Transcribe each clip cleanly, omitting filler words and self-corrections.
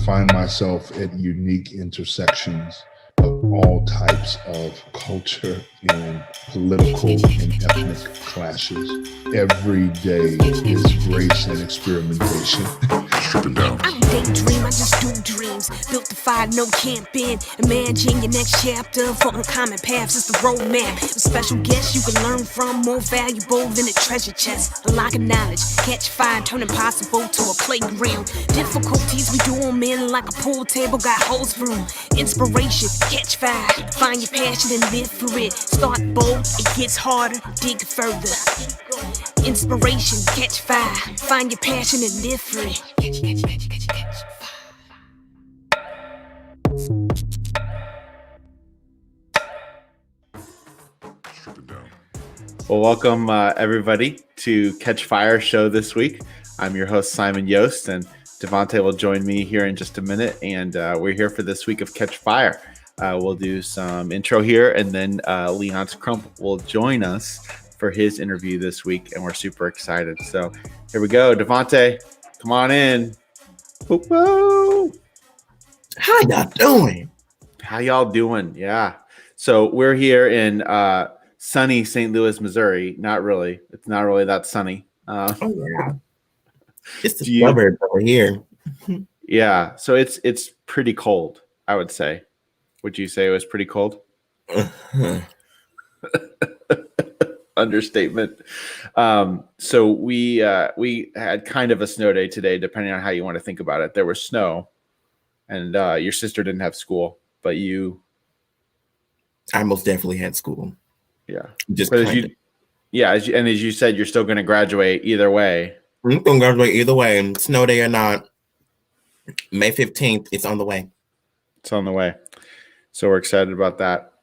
find myself at unique intersections of all types of culture and political and ethnic clashes. Every day is grace and experimentation. Stripping down. I don't daydream, I just do dreams. Built to fire, no camping. Imagine your next chapter for uncommon paths. It's the roadmap. A special guest you can learn from, more valuable than a treasure chest. Unlocking knowledge, catch fire, turn impossible to a playground. Difficulties we do them in like a pool table, got holes for 'em. Inspiration, catch fire, find your passion and live for it. Start bold, it gets harder, dig further. Inspiration, catch fire, find your passion and live for it. Well, welcome everybody to Catch Fire show this week. I'm your host, Simon Yost, and Devontae will join me here in just a minute, and we're here for this week of Catch Fire. We'll do some intro here, and then Leon's Crump will join us for his interview this week, and we're super excited. So here we go. Devontae, come on in. Whoop-whoop. How y'all doing? How y'all doing? Yeah. So we're here in sunny St. Louis, Missouri. Not really. It's not really that sunny. Oh yeah. It's the suburbs over here. Yeah. So it's pretty cold, I would say. Would you say it was pretty cold? Understatement. So we had kind of a snow day today, depending on how you want to think about it. There was snow, and your sister didn't have school, but you. I most definitely had school. Yeah. Just but as you said, you're still going to graduate either way. I'm going to graduate either way, snow day or not. May 15th, it's on the way. It's on the way. So we're excited about that.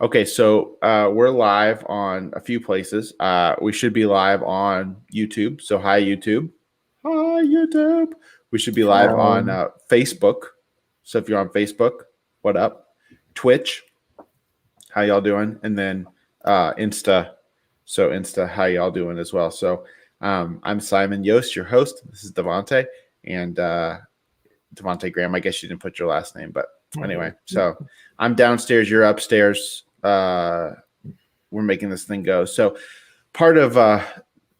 Okay, so we're live on a few places. We should be live on YouTube. So hi, YouTube. Hi, YouTube. We should be live on Facebook. So if you're on Facebook, what up? Twitch, how y'all doing? And then Insta. So Insta, how y'all doing as well? So I'm Simon Yost, your host. This is Devontae. And Devontae Graham, I guess you didn't put your last name, but anyway. So I'm downstairs, you're upstairs. We're making this thing go. So part of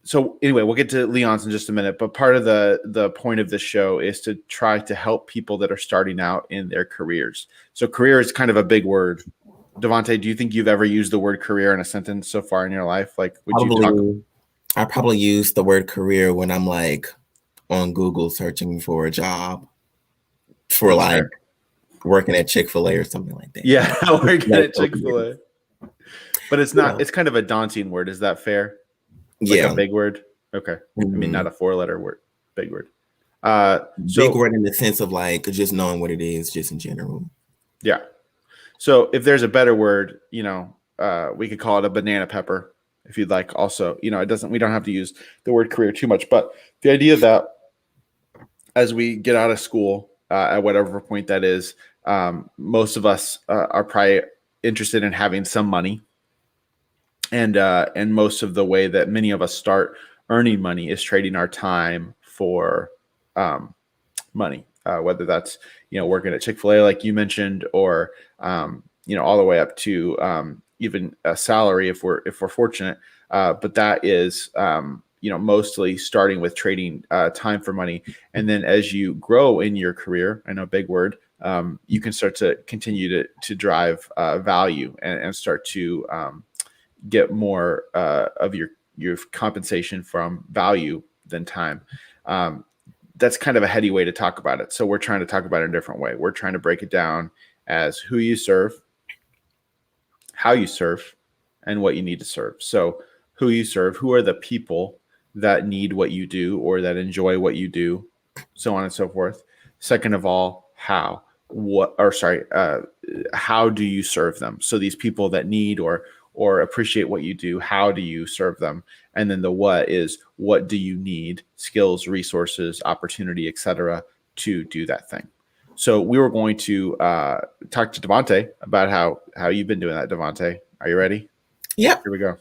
so anyway, we'll get to Leon's in just a minute, but part of the point of this show is to try to help people that are starting out in their careers. So career is kind of a big word. Devontae, do you think you've ever used the word career in a sentence so far in your life? Like, I probably use the word career when I'm like on Google searching for a job for like working at Chick-fil-A or something like that. Yeah, working at Chick-fil-A. But it's not, it's kind of a daunting word. Is that fair? Like a big word? Okay. I mean, not a 4-letter word, big word. Big word in the sense of like just knowing what it is, just in general. Yeah. So if there's a better word, we could call it a banana pepper if you'd like. Also, we don't have to use the word career too much, but the idea that as we get out of school, at whatever point that is, most of us are probably interested in having some money. And most of the way that many of us start earning money is trading our time for money, whether that's, working at Chick-fil-A, like you mentioned, or, all the way up to even a salary if we're fortunate. But that is, mostly starting with trading time for money. And then as you grow in your career, I know, big word, you can start to continue to drive value and start to get more of your compensation from value than time. That's kind of a heady way to talk about it. So we're trying to talk about it a different way. We're trying to break it down as who you serve, how you serve, and what you need to serve. So who you serve, who are the people that need what you do or that enjoy what you do, so on and so forth. Second of all, how do you serve them? So these people that need or appreciate what you do, how do you serve them? And then the what is, what do you need? Skills, resources, opportunity, etc., to do that thing. So we were going to talk to Devontae about how you've been doing that. Devontae, are you ready? Yep. Here we go.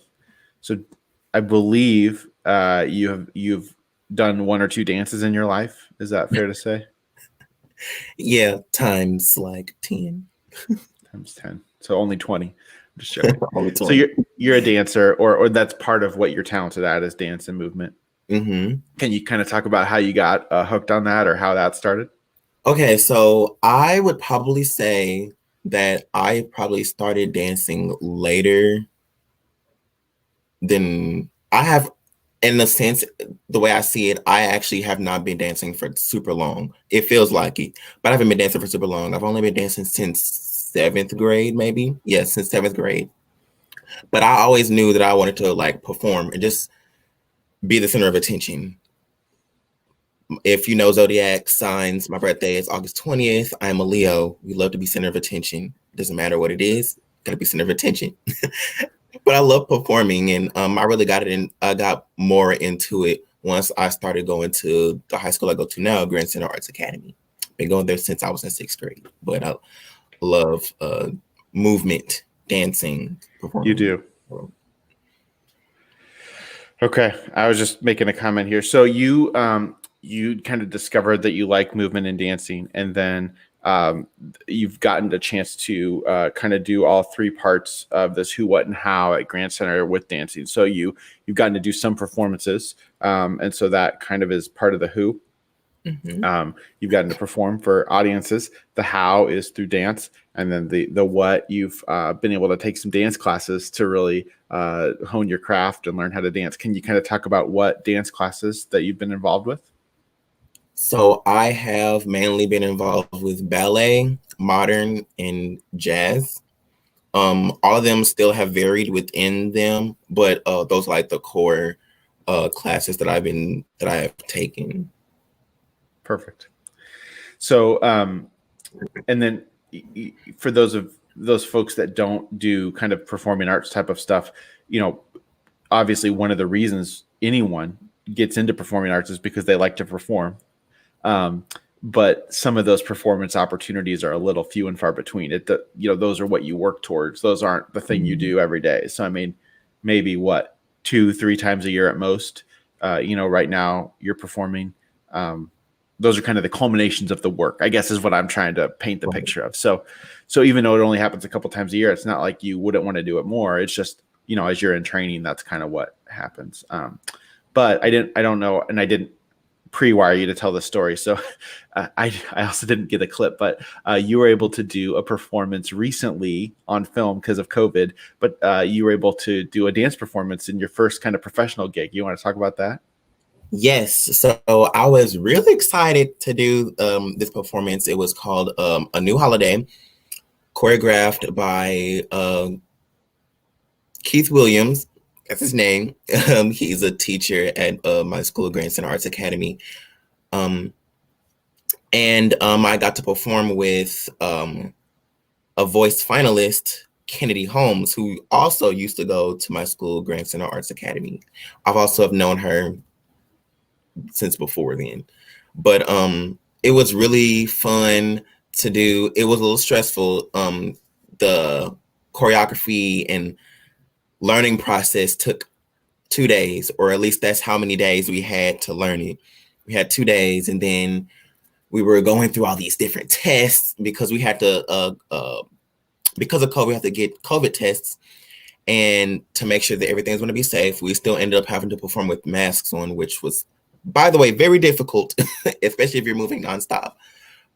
So I believe you've done one or two dances in your life. Is that fair to say? Yeah, times like 10. Times 10. So only 20. I'm just joking. Only So 20. you're a dancer, or that's part of what you're talented at is dance and movement. Mm-hmm. Can you kind of talk about how you got hooked on that or how that started? Okay, so I would probably say that I probably started dancing later than I have, in a sense, the way I see it, I actually have not been dancing for super long. It feels like it, but I haven't been dancing for super long. I've only been dancing since seventh grade, maybe. Yeah, since seventh grade. But I always knew that I wanted to like perform and just be the center of attention. If you know zodiac signs, my birthday is August 20th. I'm a Leo. We love to be center of attention. Doesn't matter what it is, gotta be center of attention. But I love performing, and I really got it in. I got more into it once I started going to the high school I go to now, Grand Center Arts Academy. Been going there since I was in sixth grade. But I love movement, dancing, performing. You do. Okay, I was just making a comment here. So you kind of discovered that you like movement and dancing, and then you've gotten a chance to kind of do all three parts of this who, what, and how at Grand Center with dancing. So you've gotten to do some performances, and so that kind of is part of the who. Mm-hmm. You've gotten to perform for audiences. The how is through dance, and then the what, you've been able to take some dance classes to really hone your craft and learn how to dance. Can you kind of talk about what dance classes that you've been involved with? So I have mainly been involved with ballet, modern, and jazz. All of them still have varied within them, but those are like the core classes that I have taken. Perfect. So, and then for those folks that don't do kind of performing arts type of stuff, obviously one of the reasons anyone gets into performing arts is because they like to perform. But some of those performance opportunities are a little few and far between. Those are what you work towards. Those aren't the thing you do every day. So, I mean, maybe 2-3 times a year at most, right now you're performing. Those are kind of the culminations of the work, I guess, is what I'm trying to paint the picture of. So even though it only happens a couple times a year, it's not like you wouldn't want to do it more. It's just, as you're in training, that's kind of what happens. But I don't know. And I didn't pre-wire you to tell the story. So I also didn't get a clip, but you were able to do a performance recently on film because of COVID, but you were able to do a dance performance in your first kind of professional gig. You want to talk about that? Yes. So I was really excited to do this performance. It was called A New Holiday, choreographed by Keith Williams. That's his name. He's a teacher at my school, Grand Center Arts Academy. And I got to perform with a voice finalist, Kennedy Holmes, who also used to go to my school, Grand Center Arts Academy. I've also have known her since before then. But it was really fun to do. It was a little stressful. The choreography and learning process took 2 days, or at least that's how many days we had to learn it. We had 2 days, and then we were going through all these different tests because we had to, because of COVID, we had to get COVID tests. And to make sure that everything's going to be safe, we still ended up having to perform with masks on, which was, by the way, very difficult, especially if you're moving nonstop.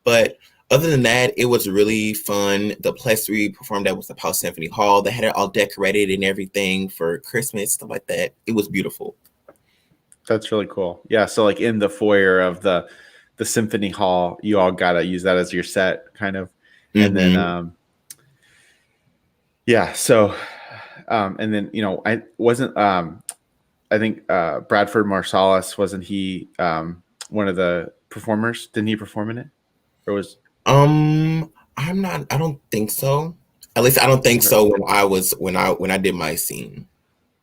But other than that, it was really fun. The place we performed at was the Palace Symphony Hall. They had it all decorated and everything for Christmas, stuff like that. It was beautiful. That's really cool. Yeah. So like in the foyer of the Symphony Hall, you all got to use that as your set kind of. And then, yeah. So, and then, I wasn't, I think Bradford Marsalis, wasn't he one of the performers? Didn't he perform in it? Or was I don't think so. At least I don't think so when I did my scene.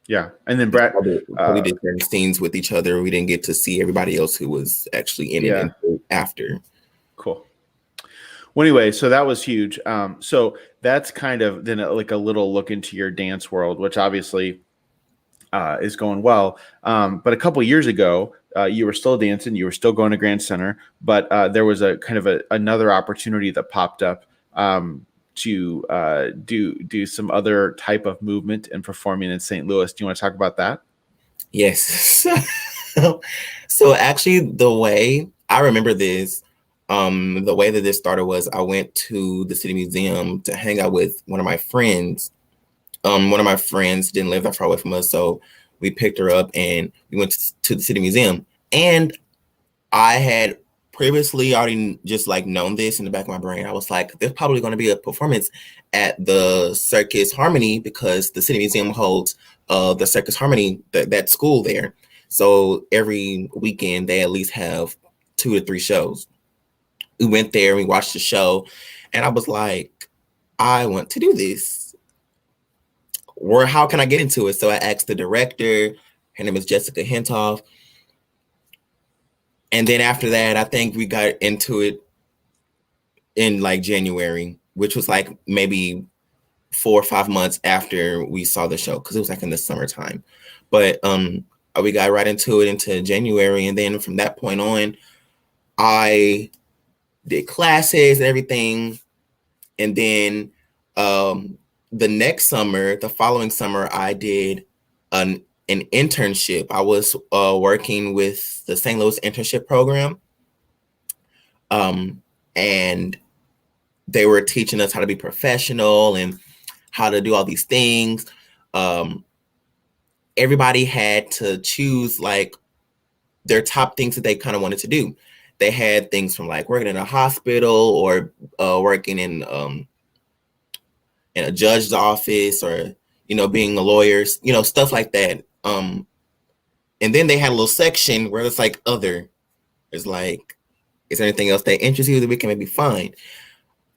Yeah. And then Brad, we did certain scenes with each other. We didn't get to see everybody else who was actually in it after. Cool. Well, anyway, so that was huge. So that's kind of then like a little look into your dance world, which obviously is going well. But a couple years ago, you were still dancing, you were still going to Grand Center, but there was a kind of another opportunity that popped up to do some other type of movement and performing in St. Louis. Do you want to talk about that? Yes. So actually, the way I remember this, the way that this started was I went to the City Museum to hang out with one of my friends. One of my friends didn't live that far away from us, so we picked her up and we went to the City Museum. And I had previously already just like known this in the back of my brain. I was like, there's probably going to be a performance at the Circus Harmony because the City Museum holds the Circus Harmony, that school there. So every weekend they at least have 2 to 3 shows. We went there, we watched the show, and I was like, I want to do this. Or how can I get into it? So I asked the director, her name is Jessica Hentoff. And then after that, I think we got into it in like January, which was like maybe 4 or 5 months after we saw the show, because it was like in the summertime. But we got right into it into January. And then from that point on, I did classes and everything. And then the next summer, the following summer, I did an internship. I was working with the St. Louis internship program. And they were teaching us how to be professional and how to do all these things. Everybody had to choose like their top things that they kind of wanted to do. They had things from like working in a hospital or working in a judge's office or, being a lawyer, stuff like that. And then they had a little section where it's like other. It's like, is there anything else that interests you that we can maybe find?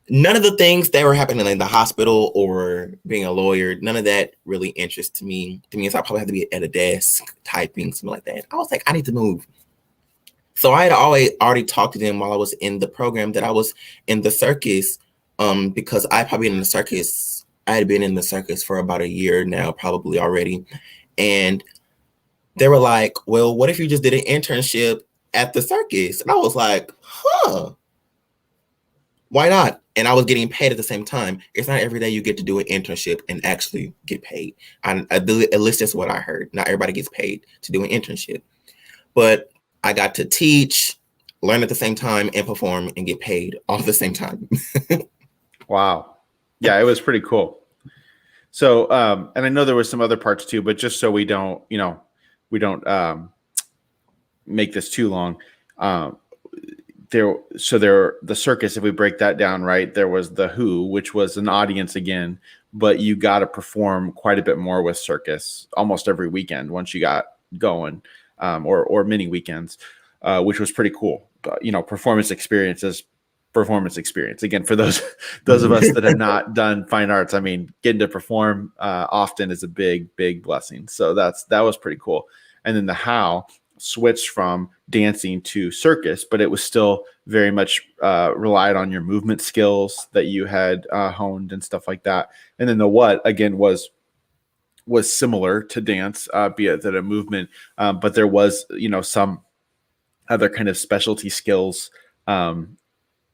None of the things that were happening in the hospital or being a lawyer, none of that really interests me. To me, it's I probably have to be at a desk typing, something like that. I was like, I need to move. So I had already talked to them while I was in the program that I was in the circus, because I had been in the circus for about a year now, probably already. And they were like, well, what if you just did an internship at the circus? And I was like, why not? And I was getting paid at the same time. It's not every day you get to do an internship and actually get paid. At least that's what I heard. Not everybody gets paid to do an internship. But I got to teach, learn at the same time, and perform and get paid all at the same time. Wow. Yeah, it was pretty cool. So, and I know there was some other parts too, but just so we don't make this too long. The circus, if we break that down, right, there was the Who, which was an audience again, but you got to perform quite a bit more with circus almost every weekend once you got going, or many weekends, which was pretty cool. Performance experience. Again, for those of us that have not done fine arts, I mean, getting to perform often is a big blessing. So that was pretty cool. And then the How switched from dancing to circus, but it was still very much relied on your movement skills that you had honed and stuff like that. And then the What, again, was similar to dance, be it that a movement, but there was some other kind of specialty skills.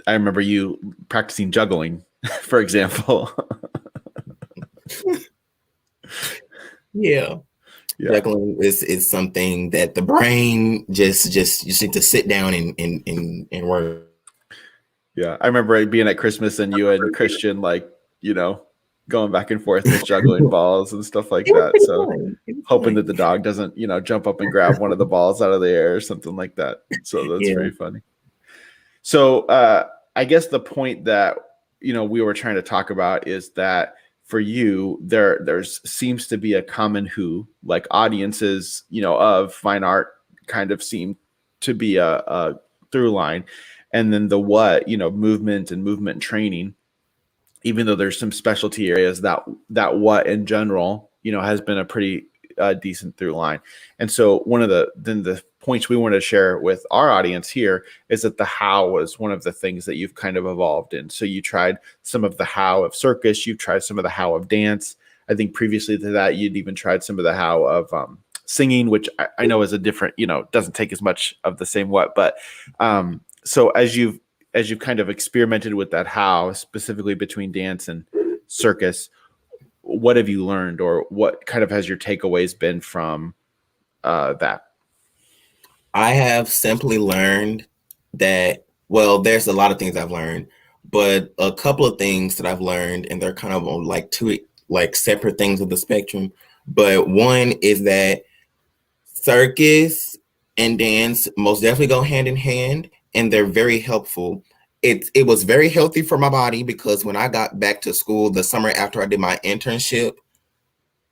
I remember you practicing juggling, for example. Yeah. Juggling is something that the brain just you need to sit down and work. Yeah, I remember being at Christmas and you and Christian going back and forth with juggling balls and stuff like that. So hoping that the dog doesn't jump up and grab one of the balls out of the air or something like that. So that's very funny. So I guess the point that we were trying to talk about is that for you, there's seems to be a common Who, like audiences, of fine art kind of seem to be a through line. And then the What, movement and training, even though there's some specialty areas that What in general, has been a pretty decent through line. And so one of the points we want to share with our audience here is that the How was one of the things that you've kind of evolved in. So you tried some of the How of circus, you've tried some of the How of dance. I think previously to that, you'd even tried some of the How of singing, which I know is a different, doesn't take as much of the same what, but so as you've kind of experimented with that, how specifically between dance and circus, what have you learned, or what kind of has your takeaways been from that? I have simply learned that, well, there's a lot of things I've learned, but a couple of things that I've learned, and they're kind of on like two like separate things of the spectrum. But one is that circus and dance most definitely go hand in hand, and they're very helpful. It was very healthy for my body, because when I got back to school the summer after I did my internship,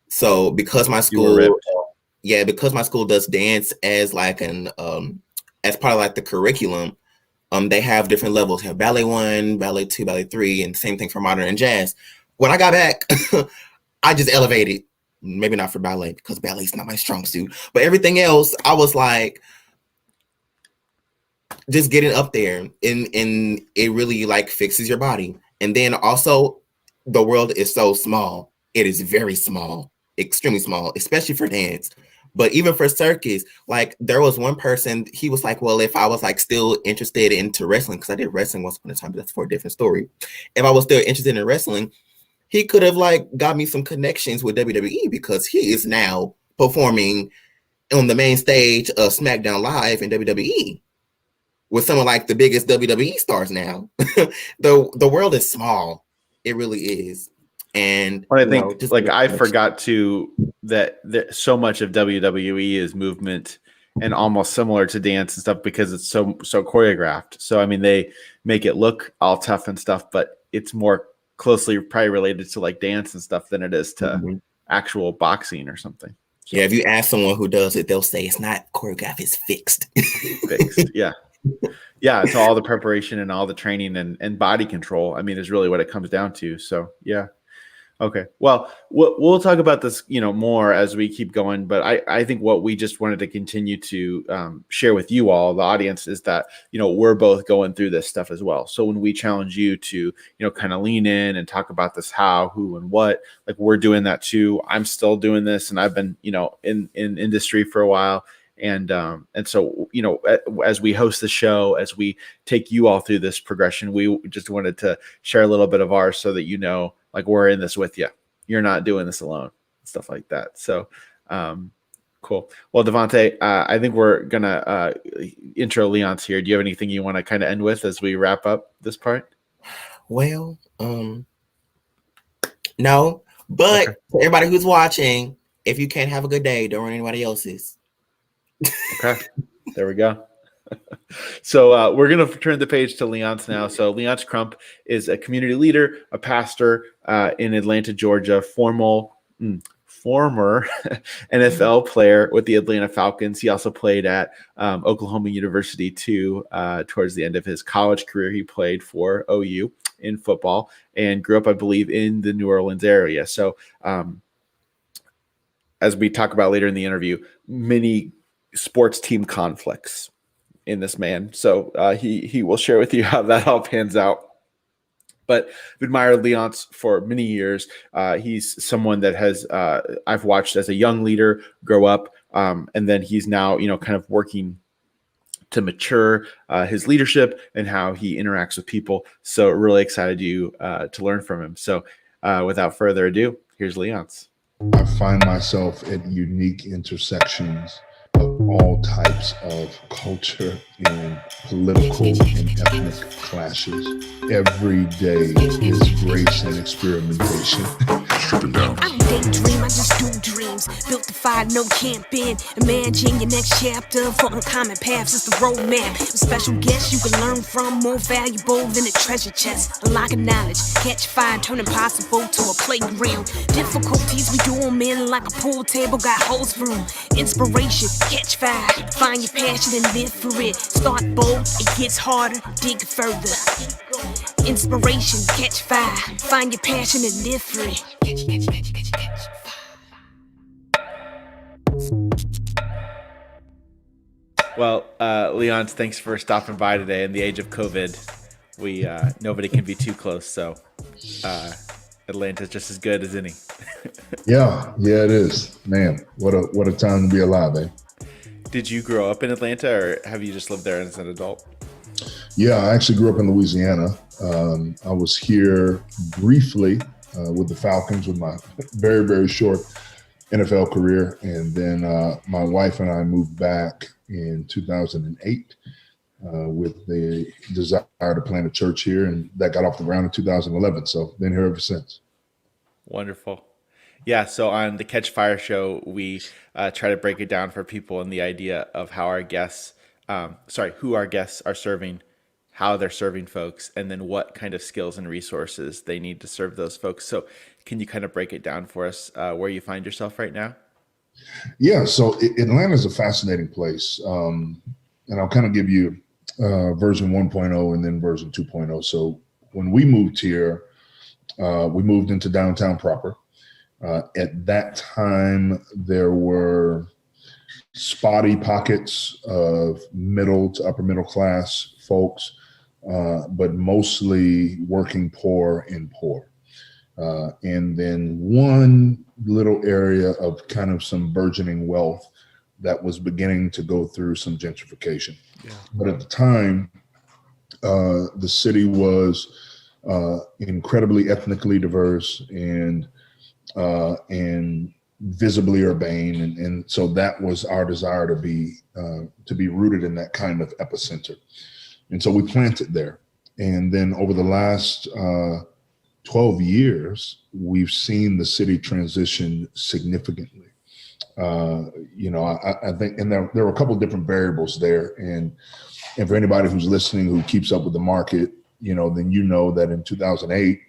so because my school, because my school does dance as like an as part of like the curriculum, they have different levels. They have ballet 1, ballet 2, ballet 3, and same thing for modern and jazz. When I got back, I just elevated. Maybe not for ballet, because ballet is not my strong suit, but everything else, I was like, just getting up there, and it really like fixes your body. And then also, the world is so small. It is very small, extremely small, especially for dance. But even for circus, like there was one person, he was like, well, if I was like still interested into wrestling, because I did wrestling once upon a time, but that's for a different story. If I was still interested in wrestling, he could have like got me some connections with WWE, because he is now performing on the main stage of SmackDown Live in WWE with some of like the biggest WWE stars now. The world is small. It really is. And I think I forgot that so much of WWE is movement and almost similar to dance and stuff, because it's so choreographed. So I mean, they make it look all tough and stuff, but it's more closely probably related to like dance and stuff than it is to actual boxing or something. So, yeah, if you ask someone who does it, they'll say it's not choreographed, it's fixed. Fixed, yeah. Yeah, it's all the preparation and all the training and body control, I mean, is really what it comes down to. So yeah. Okay. Well, we'll talk about this, more as we keep going. But I think what we just wanted to continue to share with you all, the audience, is that, we're both going through this stuff as well. So when we challenge you to, kind of lean in and talk about this how, who, and what, like we're doing that too. I'm still doing this, and I've been, in industry for a while. And so, as we host the show, as we take you all through this progression, we just wanted to share a little bit of ours so that, like we're in this with you. You're not doing this alone, stuff like that. So, cool. Well, Devontae, I think we're going to intro Leonce here. Do you have anything you want to kind of end with as we wrap up this part? Well, no, but okay. For everybody who's watching, if you can't have a good day, don't ruin anybody else's. Okay. There we go. So we're going to turn the page to Leonce now. So Leonce Crump is a community leader, a pastor in Atlanta, Georgia, former NFL player with the Atlanta Falcons. He also played at Oklahoma University too. Towards the end of his college career, he played for OU in football and grew up, I believe, in the New Orleans area. So as we talk about later in the interview, many sports team conflicts in this man. So he will share with you how that all pans out. But I've admired Leonce for many years. He's someone that has I've watched as a young leader grow up, and then he's now kind of working to mature his leadership and how he interacts with people. So really excited to learn from him. So without further ado, here's Leonce. I find myself at unique intersections of all types of culture and political and ethnic clashes. Every day is grace and experimentation. Strip it down. I don't daydream, I just do dreams. Built to fight, no camping. Imagine your next chapter for uncommon paths. It's the roadmap. With special guests you can learn from, more valuable than a treasure chest. Unlocking knowledge, catch fire, turn impossible to a playground. Difficulties we do them in like a pool table, got holes for them. Inspiration, catch fire, find your passion and live for it. Start bold, it gets harder, dig further. Inspiration, catch fire, find your passion and live for it. Well, Leonce, thanks for stopping by today. In the age of COVID, we nobody can be too close. So Atlanta's just as good as any. Yeah, it is. Man, what a time to be alive, eh? Did you grow up in Atlanta, or have you just lived there as an adult? Yeah, I actually grew up in Louisiana. I was here briefly with the Falcons with my very, very short NFL career. And then my wife and I moved back in 2008 with the desire to plant a church here. And that got off the ground in 2011. So been here ever since. Wonderful. Yeah, so on the Catch Fire show, we try to break it down for people and the idea of how our guests, who our guests are serving, how they're serving folks, and then what kind of skills and resources they need to serve those folks. So can you kind of break it down for us where you find yourself right now? Yeah, so Atlanta is a fascinating place. And I'll kind of give you version 1.0 and then version 2.0. So when we moved here, we moved into downtown proper. At that time, there were spotty pockets of middle to upper middle class folks, but mostly working poor and poor. And then one little area of kind of some burgeoning wealth that was beginning to go through some gentrification. Yeah. But at the time, the city was incredibly ethnically diverse and visibly urbane, and so that was our desire to be rooted in that kind of epicenter, and so we planted there. And then over the last 12 years, we've seen the city transition significantly. I think, and there were a couple of different variables there, and for anybody who's listening who keeps up with the market, then that in 2008.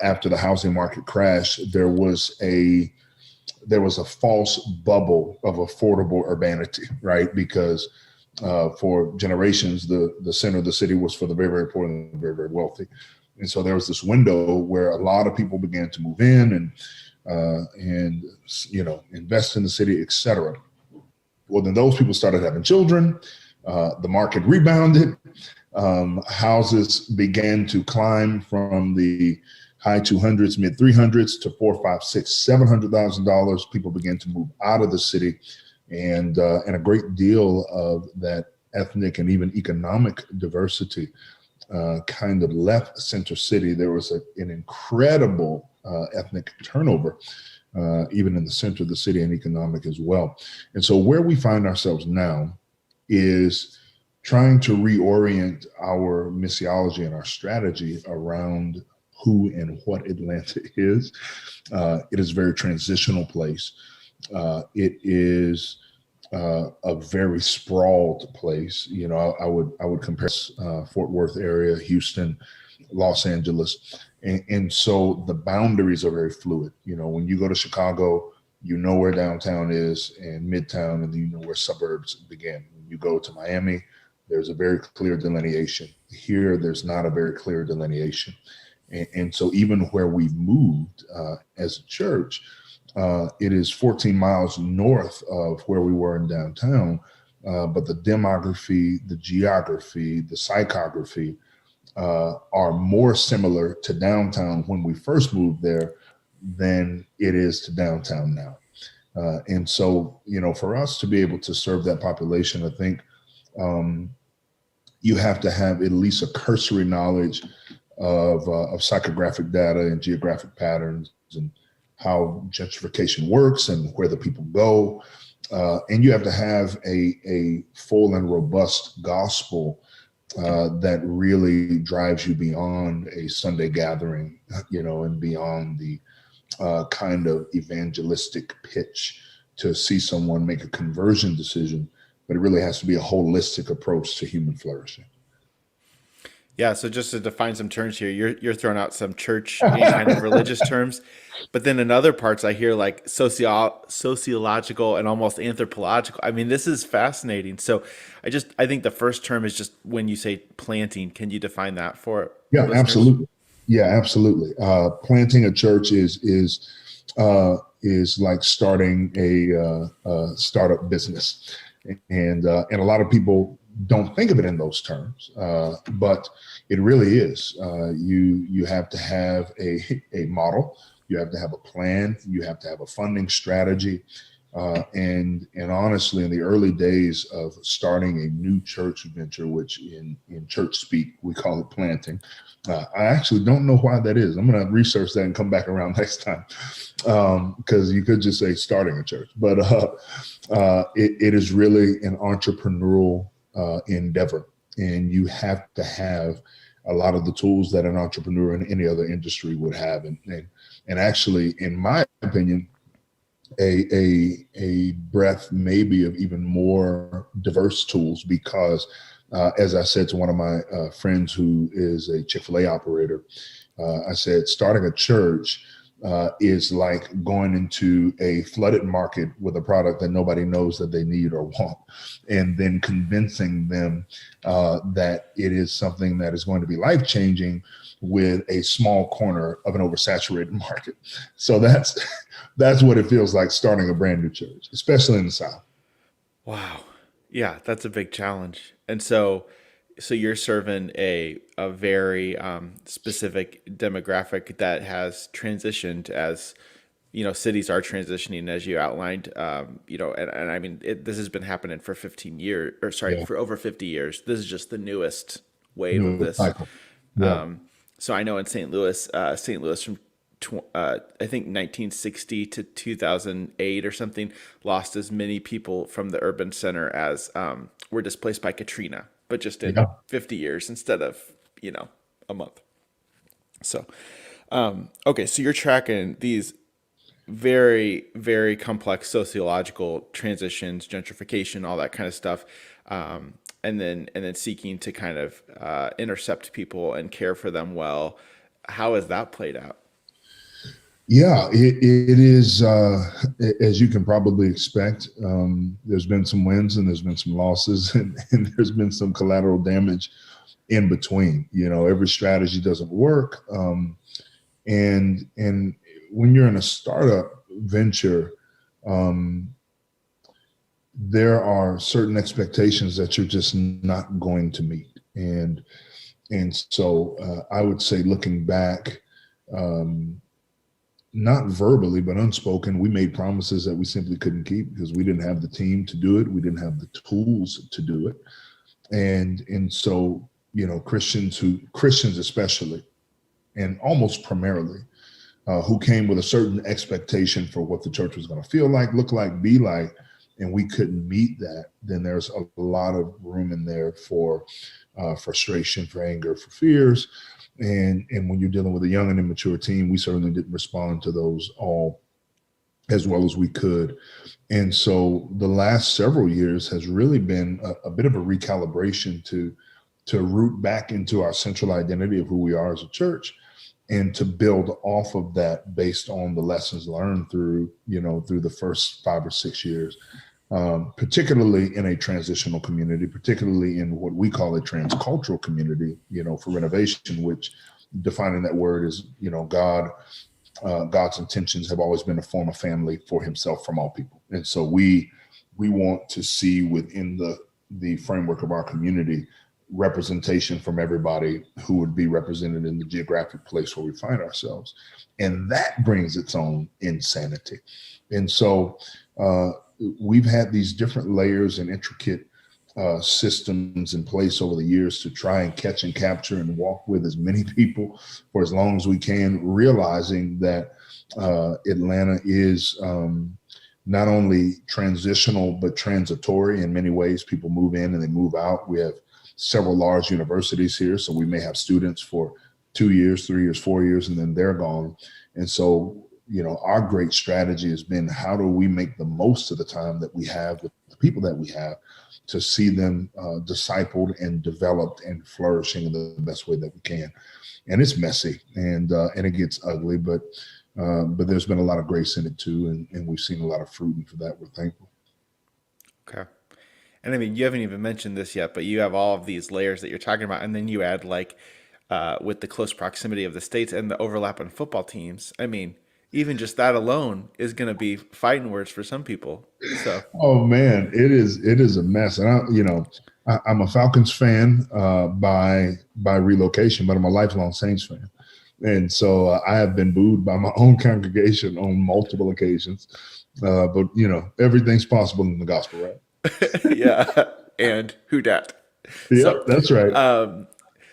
After the housing market crash, there was a false bubble of affordable urbanity, right? Because for generations, the center of the city was for the very, very poor and the very, very wealthy. And so there was this window where a lot of people began to move in and invest in the city, et cetera. Well, then those people started having children. The market rebounded. Houses began to climb from the high 200s, mid 300s to $400,000, $500,000, $700,000. People began to move out of the city, and a great deal of that ethnic and even economic diversity kind of left Center City. There was an incredible ethnic turnover, even in the center of the city, and economic as well. And so where we find ourselves now is trying to reorient our missiology and our strategy around who and what Atlanta is. It is a very transitional place. It is a very sprawled place. I would compare Fort Worth area, Houston, Los Angeles. And so the boundaries are very fluid. When you go to Chicago, where downtown is and Midtown, and then where suburbs begin. When you go to Miami, there's a very clear delineation. Here, there's not a very clear delineation. And so even where we moved as a church, it is 14 miles north of where we were in downtown, but the demography, the geography, the psychography are more similar to downtown when we first moved there than it is to downtown now. And so, for us to be able to serve that population, I think you have to have at least a cursory knowledge of psychographic data and geographic patterns and how gentrification works and where the people go. And you have to have a full and robust gospel that really drives you beyond a Sunday gathering, and beyond the kind of evangelistic pitch to see someone make a conversion decision. But it really has to be a holistic approach to human flourishing. Yeah, so just to define some terms here, you're throwing out some church and kind of religious terms, but then in other parts I hear like sociological and almost anthropological. I mean, this is fascinating. So I think the first term is just when you say planting. Can you define that for listeners? Absolutely. Yeah, absolutely. Planting a church is like starting a startup business, and a lot of people don't think of it in those terms, but it really is. You have to have a model. You have to have a plan. You have to have a funding strategy. And honestly, in the early days of starting a new church venture, which in church speak we call it planting, I actually don't know why that is. I'm going to research that and come back around next time, because you could just say starting a church, but it is really an entrepreneurial endeavor, and you have to have a lot of the tools that an entrepreneur in any other industry would have, and actually, in my opinion, a breadth maybe of even more diverse tools, because as I said to one of my friends who is a Chick-fil-A operator, I said, starting a church is like going into a flooded market with a product that nobody knows that they need or want, and then convincing them that it is something that is going to be life-changing with a small corner of an oversaturated market. So that's what it feels like starting a brand new church, especially in the South. Wow. Yeah, that's a big challenge. And so you're serving a very specific demographic that has transitioned as, cities are transitioning, as you outlined, and I mean, this has been happening for 15 years, or sorry, Yeah. for over 50 years. This is just the newest wave of New this. cycle. Yeah. So I know in St. Louis from I think 1960 to 2008 or something, lost as many people from the urban center as were displaced by Katrina, but just in Yeah. 50 years instead of, a month. So, okay, so you're tracking these very, very complex sociological transitions, gentrification, all that kind of stuff, and then seeking to kind of intercept people and care for them well. How has that played out? Yeah, it is, as you can probably expect. There's been some wins and there's been some losses, and there's been some collateral damage in between. Every strategy doesn't work. And when you're in a startup venture, there are certain expectations that you're just not going to meet. And so I would say, looking back, not verbally, but unspoken, we made promises that we simply couldn't keep because we didn't have the team to do it. We didn't have the tools to do it. And so, Christians especially, and almost primarily, who came with a certain expectation for what the church was going to feel like, look like, be like, and we couldn't meet that, then there's a lot of room in there for frustration, for anger, for fears. And when you're dealing with a young and immature team, we certainly didn't respond to those all as well as we could. And so the last several years has really been a bit of a recalibration to root back into our central identity of who we are as a church, and to build off of that based on the lessons learned through the first 5 or 6 years, particularly in a transitional community, particularly in what we call a transcultural community, for Renovation, which, defining that word, is, God's intentions have always been to form a family for himself from all people. And so we want to see within the framework of our community representation from everybody who would be represented in the geographic place where we find ourselves. And that brings its own insanity. And so we've had these different layers and intricate systems in place over the years to try and catch and capture and walk with as many people for as long as we can, realizing that Atlanta is not only transitional, but transitory in many ways. People move in and they move out. We have several large universities here, so we may have students for 2 years, 3 years, 4 years, and then they're gone. And so, our great strategy has been, how do we make the most of the time that we have with the people that we have, to see them discipled and developed and flourishing in the best way that we can. And it's messy and it gets ugly, but there's been a lot of grace in it too, and we've seen a lot of fruit, and for that we're thankful. Okay. And I mean, you haven't even mentioned this yet, but you have all of these layers that you're talking about, and then you add with the close proximity of the states and the overlap on football teams. I mean, even just that alone is going to be fighting words for some people. So, Oh man, it is a mess. And I'm a Falcons fan by relocation, but I'm a lifelong Saints fan. And so I have been booed by my own congregation on multiple occasions. But everything's possible in the gospel, right? yeah. And who dat? Yep, So, that's right.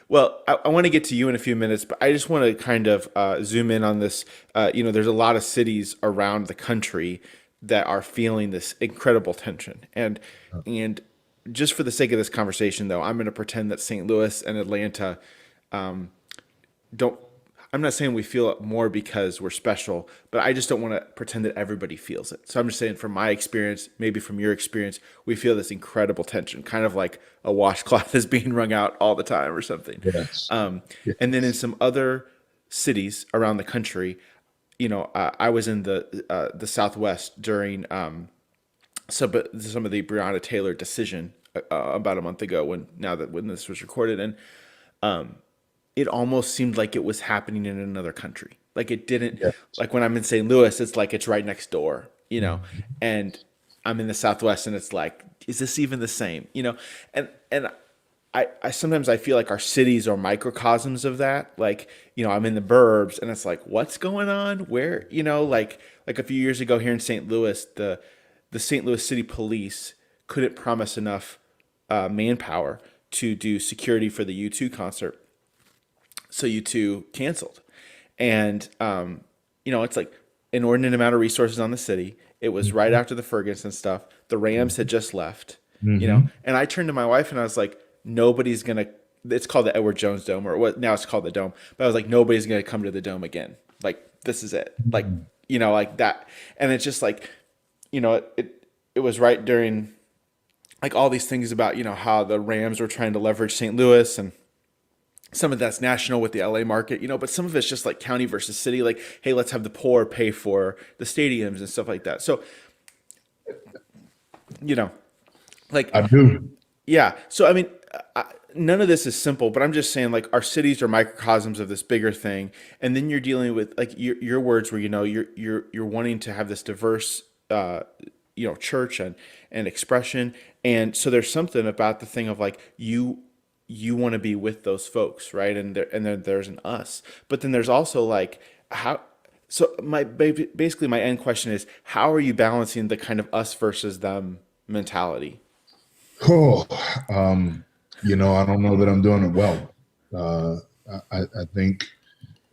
well, I want to get to you in a few minutes, but I just want to kind of zoom in on this. There's a lot of cities around the country that are feeling this incredible tension, and just for the sake of this conversation, though, I'm going to pretend that St. Louis and Atlanta don't. I'm not saying we feel it more because we're special, but I just don't want to pretend that everybody feels it. So I'm just saying, from my experience, maybe from your experience, we feel this incredible tension, kind of like a washcloth is being wrung out all the time or something. Yes. And then in some other cities around the country, I was in the Southwest during some of the Breonna Taylor decision about a month ago, when this was recorded, and it almost seemed like it was happening in another country. Like it didn't, Yes. like when I'm in St. Louis, it's like it's right next door, and I'm in the Southwest and it's like, is this even the same? And I sometimes I feel like our cities are microcosms of that. Like, I'm in the burbs and it's like, what's going on? Where, like a few years ago here in St. Louis, the St. Louis City Police couldn't promise enough manpower to do security for the U2 concert. So U2 canceled. And, it's like an inordinate amount of resources on the city. It was right after the Ferguson stuff. The Rams had just left, and I turned to my wife and I was like, nobody's going to, it's called the Edward Jones Dome, or what now it's called the Dome. But I was like, nobody's going to come to the Dome again. Like, this is it. Like, like that. And it's just like, it was right during like all these things about, how the Rams were trying to leverage St. Louis, and some of that's national with the LA market, but some of it's just like county versus city. Like, hey, let's have the poor pay for the stadiums and stuff like that. So, like I do. yeah. So, I mean, none of this is simple, but I'm just saying, like, our cities are microcosms of this bigger thing. And then you're dealing with like your words where, you're wanting to have this diverse, church and expression. And so there's something about the thing of like, you want to be with those folks, right? And then there's an us, but then there's also like how. So basically my end question is, how are you balancing the kind of us versus them mentality? Oh, I don't know that I'm doing it well. I think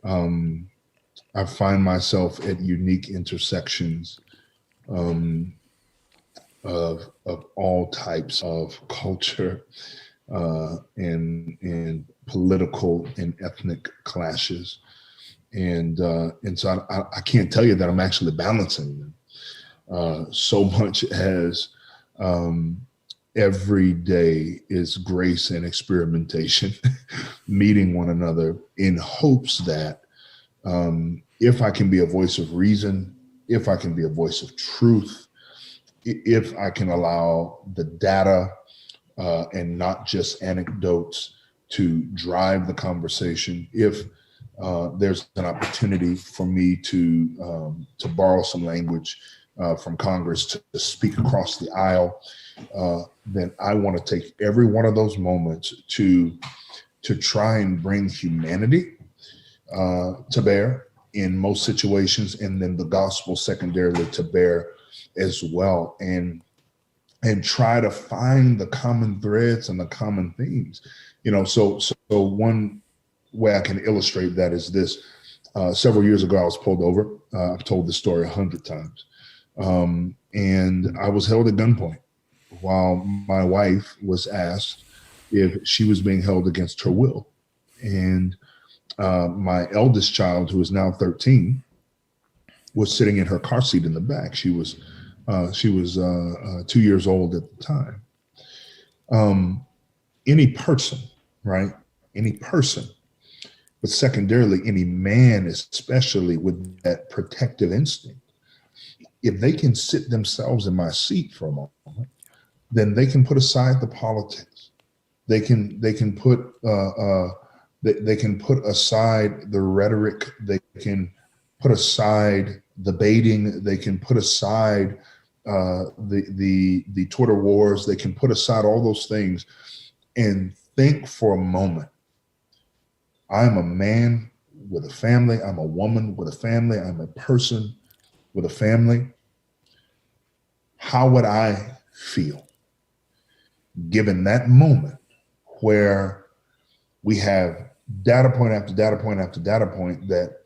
I find myself at unique intersections of all types of culture and political and ethnic clashes, and so I can't tell you that I'm actually balancing them so much as every day is grace and experimentation, meeting one another in hopes that if I can be a voice of reason, if I can be a voice of truth, if I can allow the data and not just anecdotes to drive the conversation, if there's an opportunity for me to borrow some language from Congress to speak across the aisle, then I want to take every one of those moments to try and bring humanity to bear in most situations, and then the gospel secondarily to bear as well, and try to find the common threads and the common themes. So one way I can illustrate that is this. Several years ago, I was pulled over. I've told this story 100 times. And I was held at gunpoint while my wife was asked if she was being held against her will. And my eldest child, who is now 13, was sitting in her car seat in the back. She was 2 years old at the time. Any person, right? Any person, but secondarily, any man, especially with that protective instinct, if they can sit themselves in my seat for a moment, then they can put aside the politics. They can put aside the rhetoric. They can put aside the baiting. They can put aside the Twitter wars. They can put aside all those things and think for a moment. I'm a man with a family. I'm a woman with a family. I'm a person with a family. How would I feel given that moment where we have data point after data point after data point that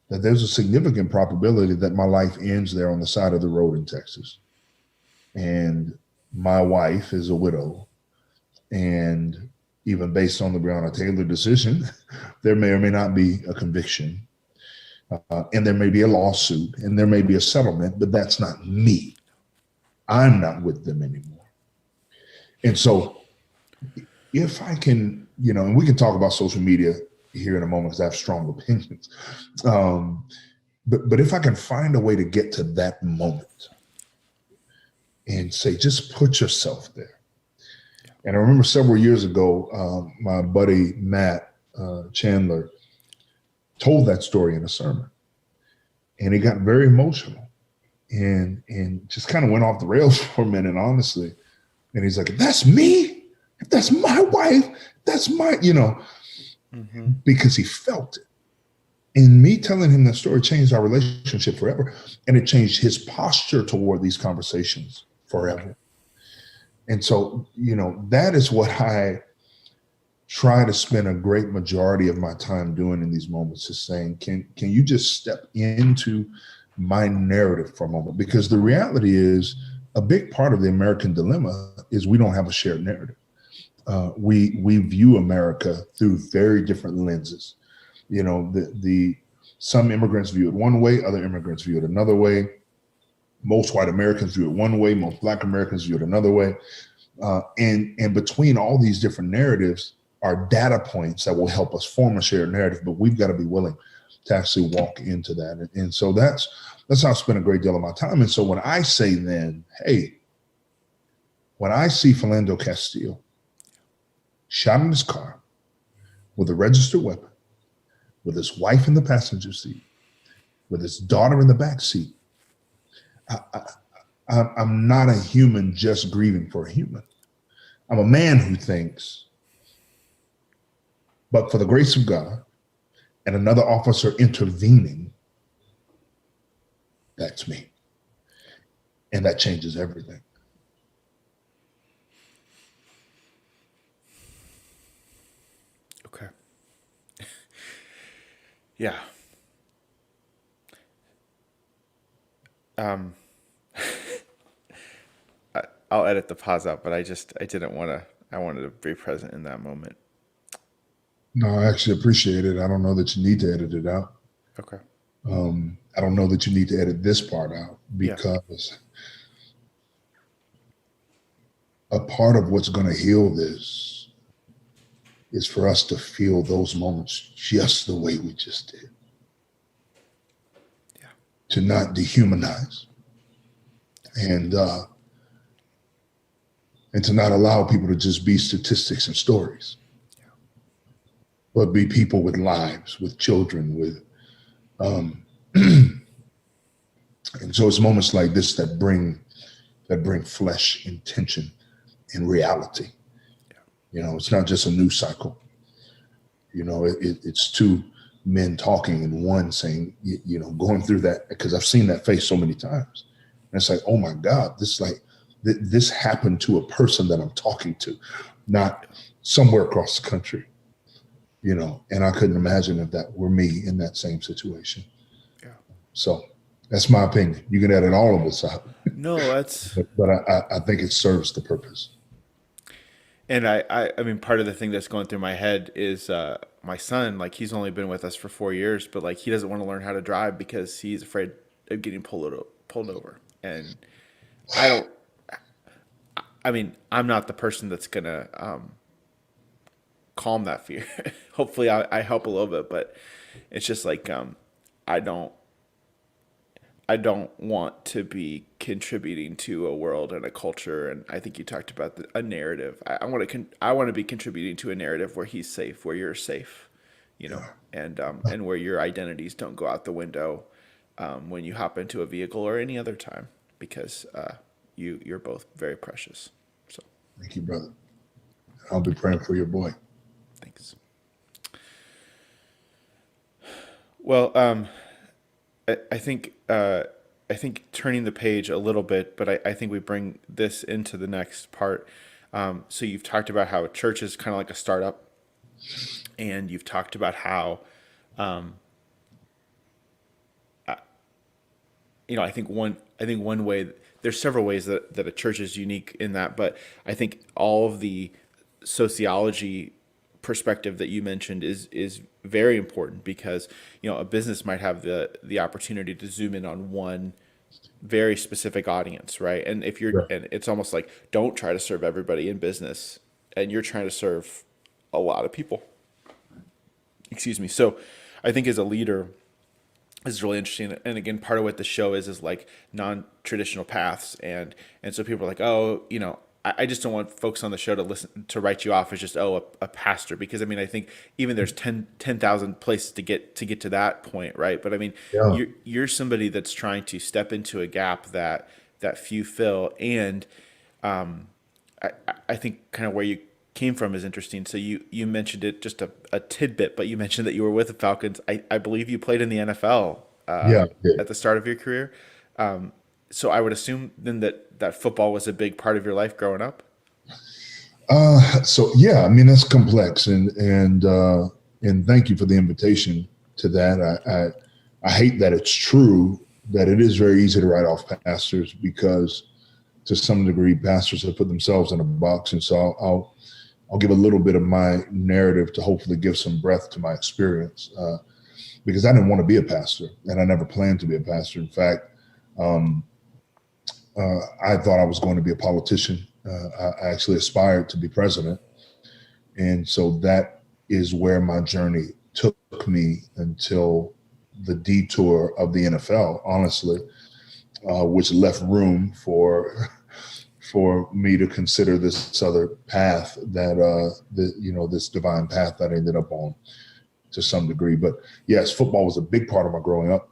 there's a significant probability that my life ends there on the side of the road in Texas. And my wife is a widow. And even based on the Breonna Taylor decision, there may or may not be a conviction. And there may be a lawsuit and there may be a settlement, but that's not me. I'm not with them anymore. And so if I can, and we can talk about social media here in a moment because I have strong opinions. But if I can find a way to get to that moment and say, just put yourself there. And I remember several years ago, my buddy, Matt Chandler, told that story in a sermon, and he got very emotional and just kind of went off the rails for a minute, honestly. And he's like, that's me, if that's my wife, that's my, because he felt it. And me telling him that story changed our relationship forever. And it changed his posture toward these conversations forever. And so, that is what I try to spend a great majority of my time doing in these moments, is saying, can you just step into my narrative for a moment? Because the reality is, a big part of the American dilemma is we don't have a shared narrative. We view America through very different lenses. Some immigrants view it one way, other immigrants view it another way. Most white Americans view it one way, most Black Americans view it another way. And between all these different narratives are data points that will help us form a shared narrative, but we've got to be willing to actually walk into that. And so that's how I spend a great deal of my time. And so when I say then, hey, when I see Philando Castile shot in his car with a registered weapon, with his wife in the passenger seat, with his daughter in the back seat, I'm not a human just grieving for a human. I'm a man who thinks, but for the grace of God and another officer intervening, that's me. And that changes everything. Okay. Yeah. I'll edit the pause out, but I didn't want to, I wanted to be present in that moment. No, I actually appreciate it. I don't know that you need to edit it out. Okay. I don't know that you need to edit this part out, because a part of what's going to heal this is for us to feel those moments just the way we just did. Yeah. To not dehumanize and to not allow people to just be statistics and stories, but be people with lives, with children, with and so it's moments like this that bring flesh, intention, and reality. It's not just a news cycle. It's two men talking and one saying, going through that, because I've seen that face so many times. And it's like, oh my God, this happened to a person that I'm talking to, not somewhere across the country. And I couldn't imagine if that were me in that same situation. Yeah. So that's my opinion. You can edit all of this out. No, that's. But I think it serves the purpose. And I mean, part of the thing that's going through my head is my son. Like, he's only been with us for 4 years, but like, he doesn't want to learn how to drive because he's afraid of getting pulled over. And I mean, I'm not the person that's gonna calm that fear. Hopefully I help a little bit, but it's just like, I don't want to be contributing to a world and a culture. And I think you talked about a narrative. I want to be contributing to a narrative where he's safe, where you're safe, and where your identities don't go out the window. when you hop into a vehicle or any other time, because you're both very precious. So Thank you, brother. I'll be praying for your boy. thanks. Well, I think turning the page a little bit, but I think we bring this into the next part. So you've talked about how church is kind of like a startup, and you've talked about how, I think one way, there's several ways that a church is unique in that, but I think all of the sociology perspective that you mentioned is very important, because a business might have the opportunity to zoom in on one very specific audience, right? And if you're, Right. and it's almost like, don't try to serve everybody in business, and you're trying to serve a lot of people. Excuse me. So I think as a leader, this is really interesting. And again, part of what the show is like non-traditional paths. And so people are like, oh, I just don't want folks on the show to write you off as just, a pastor. Because I mean, I think even there's 10,000 places to get to that point. Right. But I mean, Yeah. you're somebody that's trying to step into a gap that few fill. And I think kind of where you came from is interesting. So you mentioned it, just a tidbit, but you mentioned that you were with the Falcons. I believe you played in the NFL Yeah. at the start of your career. So I would assume then that football was a big part of your life growing up. So yeah, I mean, that's complex, and thank you for the invitation to that. I hate that it's true that it is very easy to write off pastors, because to some degree pastors have put themselves in a box. And so I'll give a little bit of my narrative to hopefully give some breadth to my experience, because I didn't want to be a pastor, and I never planned to be a pastor. In fact, I thought I was going to be a politician. I actually aspired to be president. And so that is where my journey took me until the detour of the NFL, honestly, which left room for me to consider this other path this divine path that I ended up on to some degree. But yes, football was a big part of my growing up.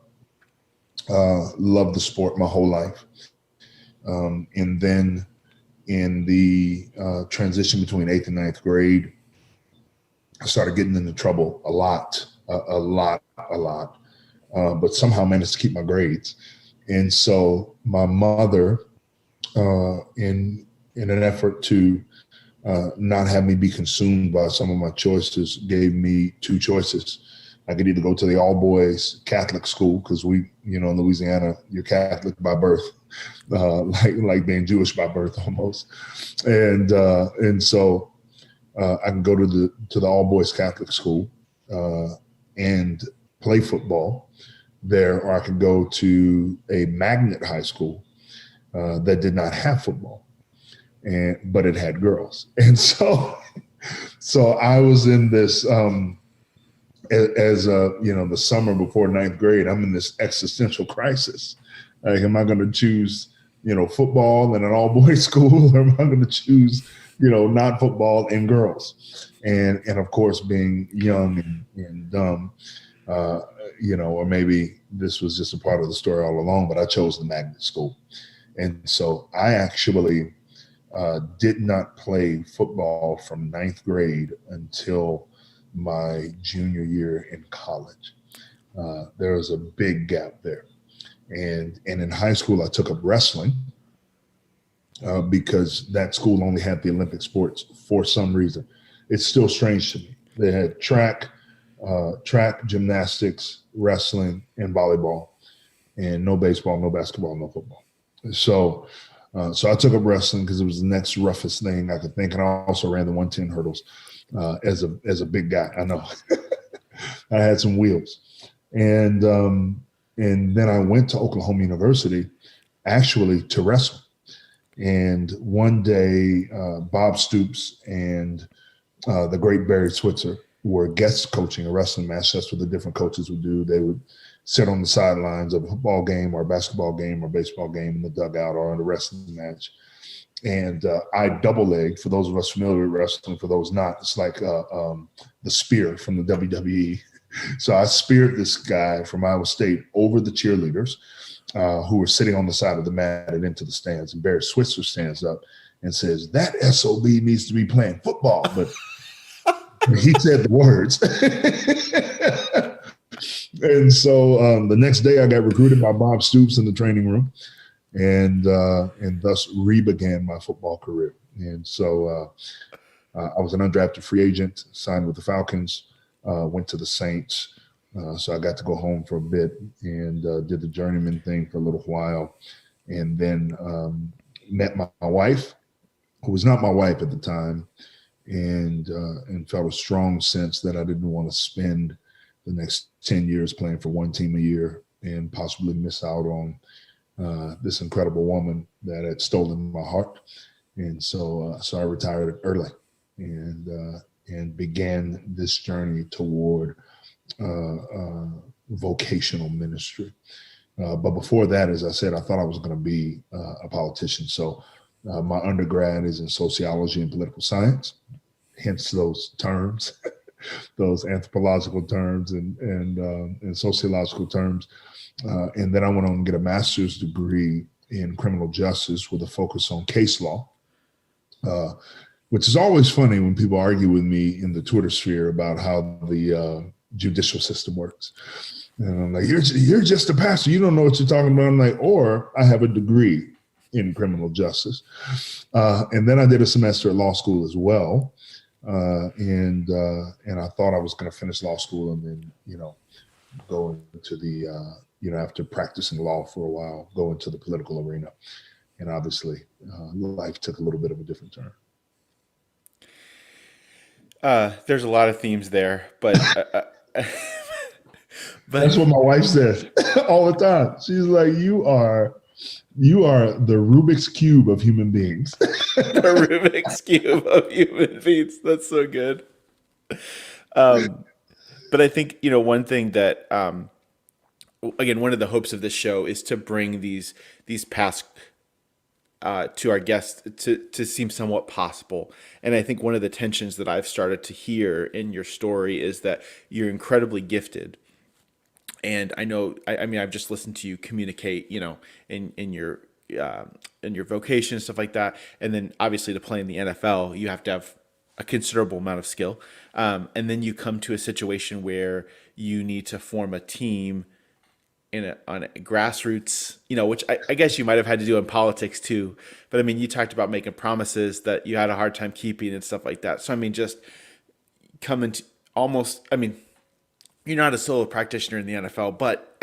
Loved the sport my whole life. And then in the transition between 8th and 9th grade, I started getting into trouble a lot, but somehow managed to keep my grades. And so my mother, in an effort to not have me be consumed by some of my choices, gave me two choices. I could either go to the all boys Catholic school, because we, in Louisiana, you're Catholic by birth, like being Jewish by birth almost. And so I can go to the all boys Catholic school and play football there, or I could go to a magnet high school that did not have football, but it had girls. And so I was in this, the summer before 9th grade, I'm in this existential crisis. Like, am I going to choose, football in an all boys school, or am I going to choose, not football and girls? And of course, being young and dumb, or maybe this was just a part of the story all along, but I chose the magnet school. And so I actually did not play football from 9th grade until my junior year in college. There was a big gap there. And in high school, I took up wrestling because that school only had the Olympic sports for some reason. It's still strange to me. They had track, gymnastics, wrestling, and volleyball, and no baseball, no basketball, no football. So I took up wrestling because it was the next roughest thing I could think. And I also ran the 110 hurdles as a big guy. I know. I had some wheels. And then I went to Oklahoma University actually to wrestle. And one day, Bob Stoops and the great Barry Switzer were guest coaching a wrestling match. That's what the different coaches would do. They would sit on the sidelines of a football game or a basketball game or baseball game in the dugout or in a wrestling match. and I double legged. For those of us familiar with wrestling, for those not, it's like the spear from the WWE. So I speared this guy from Iowa State over the cheerleaders who were sitting on the side of the mat and into the stands. And Barry Switzer stands up and says, "That SOB needs to be playing football." But he said the words. And so the next day I got recruited by Bob Stoops in the training room, and thus re-began my football career. And so I was an undrafted free agent, signed with the Falcons, went to the Saints. So I got to go home for a bit and did the journeyman thing for a little while, and then met my wife, who was not my wife at the time, and felt a strong sense that I didn't want to spend the next 10 years playing for one team a year and possibly miss out on this incredible woman that had stolen my heart. And so I retired early and began this journey toward vocational ministry. But before that, as I said, I thought I was going to be a politician. So my undergrad is in sociology and political science, hence those terms, those anthropological terms and sociological terms. And then I went on to get a master's degree in criminal justice with a focus on case law, which is always funny when people argue with me in the Twitter sphere about how the judicial system works. And I'm like, you're just a pastor. You don't know what you're talking about. I'm like, or I have a degree in criminal justice. And then I did a semester at law school as well. And I thought I was going to finish law school and then, go into the, after practicing law for a while, go into the political arena. And obviously life took a little bit of a different turn. There's a lot of themes there, but that's what my wife says all the time. She's like, you are the Rubik's Cube of human beings. The Rubik's Cube of human beings. That's so good. But I think, one thing that, again, one of the hopes of this show is to bring these paths to our guests to seem somewhat possible. And I think one of the tensions that I've started to hear in your story is that you're incredibly gifted. And I know, I've just listened to you communicate, in your vocation and stuff like that. And then obviously to play in the NFL, you have to have a considerable amount of skill. And then you come to a situation where you need to form a team on a grassroots, which I guess you might have had to do in politics too. But you talked about making promises that you had a hard time keeping and stuff like that. So, just coming to almost, you're not a solo practitioner in the NFL, but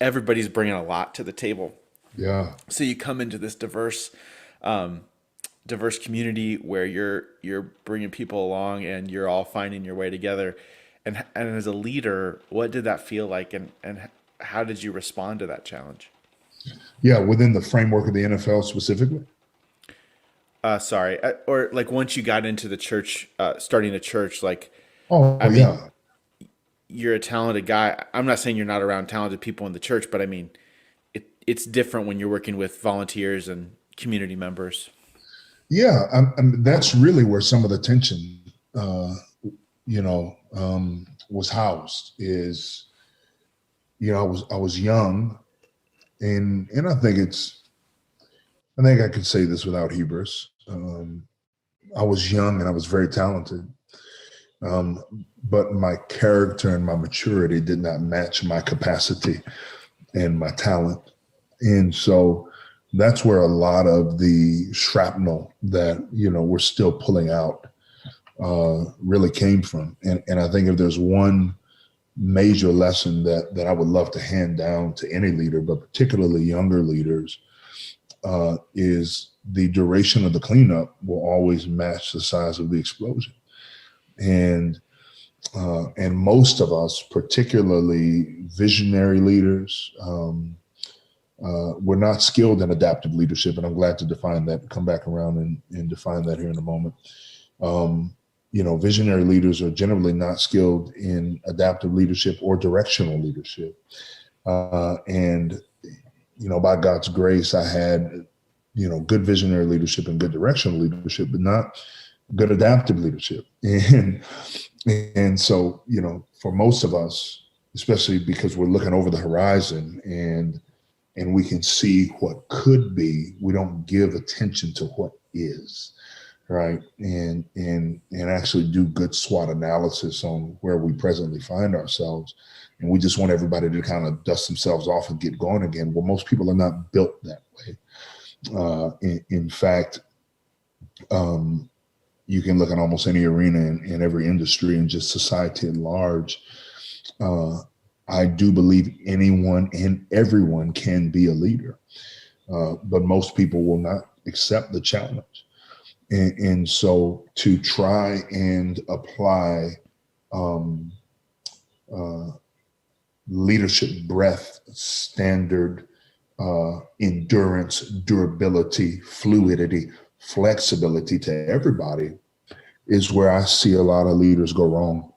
everybody's bringing a lot to the table. Yeah. So you come into this diverse community where you're bringing people along and you're all finding your way together. And as a leader, what did that feel like? And how did you respond to that challenge? Yeah. Within the framework of the NFL specifically. Or like once you got into the church, starting a church, like, yeah. You're a talented guy. I'm not saying you're not around talented people in the church, but it's different when you're working with volunteers and community members. Yeah, that's really where some of the tension, was housed. Is, I was young, and I think I could say this without hubris. I was young and I was very talented. But my character and my maturity did not match my capacity and my talent. And so that's where a lot of the shrapnel that, we're still pulling out really came from. And I think if there's one major lesson that I would love to hand down to any leader, but particularly younger leaders, is the duration of the cleanup will always match the size of the explosion. And most of us, particularly visionary leaders, we're not skilled in adaptive leadership. And I'm glad to define that, come back around and define that here in a moment. Visionary leaders are generally not skilled in adaptive leadership or directional leadership. And by God's grace, I had, good visionary leadership and good directional leadership, but not good adaptive leadership. And so, for most of us, especially because we're looking over the horizon and we can see what could be, we don't give attention to what is, right? And actually do good SWOT analysis on where we presently find ourselves. And we just want everybody to kind of dust themselves off and get going again. Well, most people are not built that way. In fact, you can look at almost any arena in every industry and just society at large. I do believe anyone and everyone can be a leader, but most people will not accept the challenge. And so to try and apply leadership breadth, standard, endurance, durability, fluidity, flexibility to everybody is where I see a lot of leaders go wrong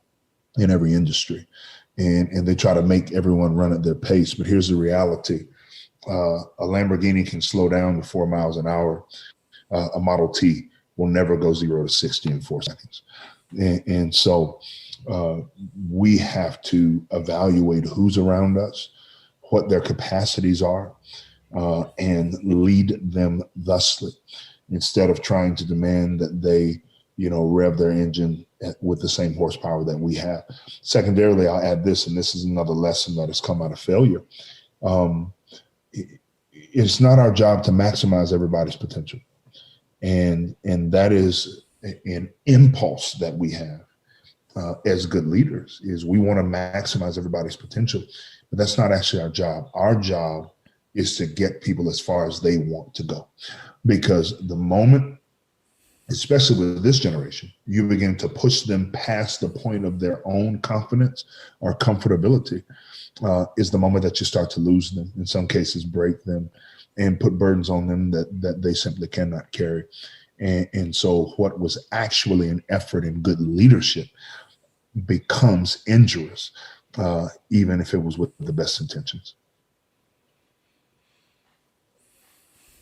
in every industry. And they try to make everyone run at their pace. But here's the reality. A Lamborghini can slow down to 4 miles an hour. A Model T will never go 0 to 60 in 4 seconds. And so we have to evaluate who's around us, what their capacities are, and lead them thusly, instead of trying to demand that they, rev their engine with the same horsepower that we have. Secondarily, I'll add this, and this is another lesson that has come out of failure. It's not our job to maximize everybody's potential. And that is an impulse that we have as good leaders, is we want to maximize everybody's potential, but that's not actually our job. Our job is to get people as far as they want to go, because the moment, especially with this generation, you begin to push them past the point of their own confidence or comfortability, is the moment that you start to lose them, in some cases break them, and put burdens on them that they simply cannot carry. And so what was actually an effort in good leadership becomes injurious, even if it was with the best intentions.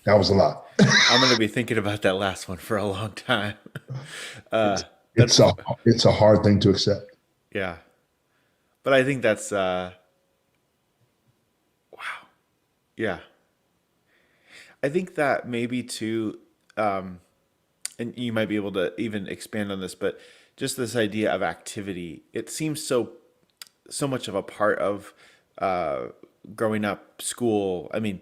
That was a lot. I'm going to be thinking about that last one for a long time. It's a hard thing to accept. Yeah. But I think that's, wow. Yeah. I think that maybe too, and you might be able to even expand on this, but just this idea of activity, it seems so much of a part of growing up, school. I mean,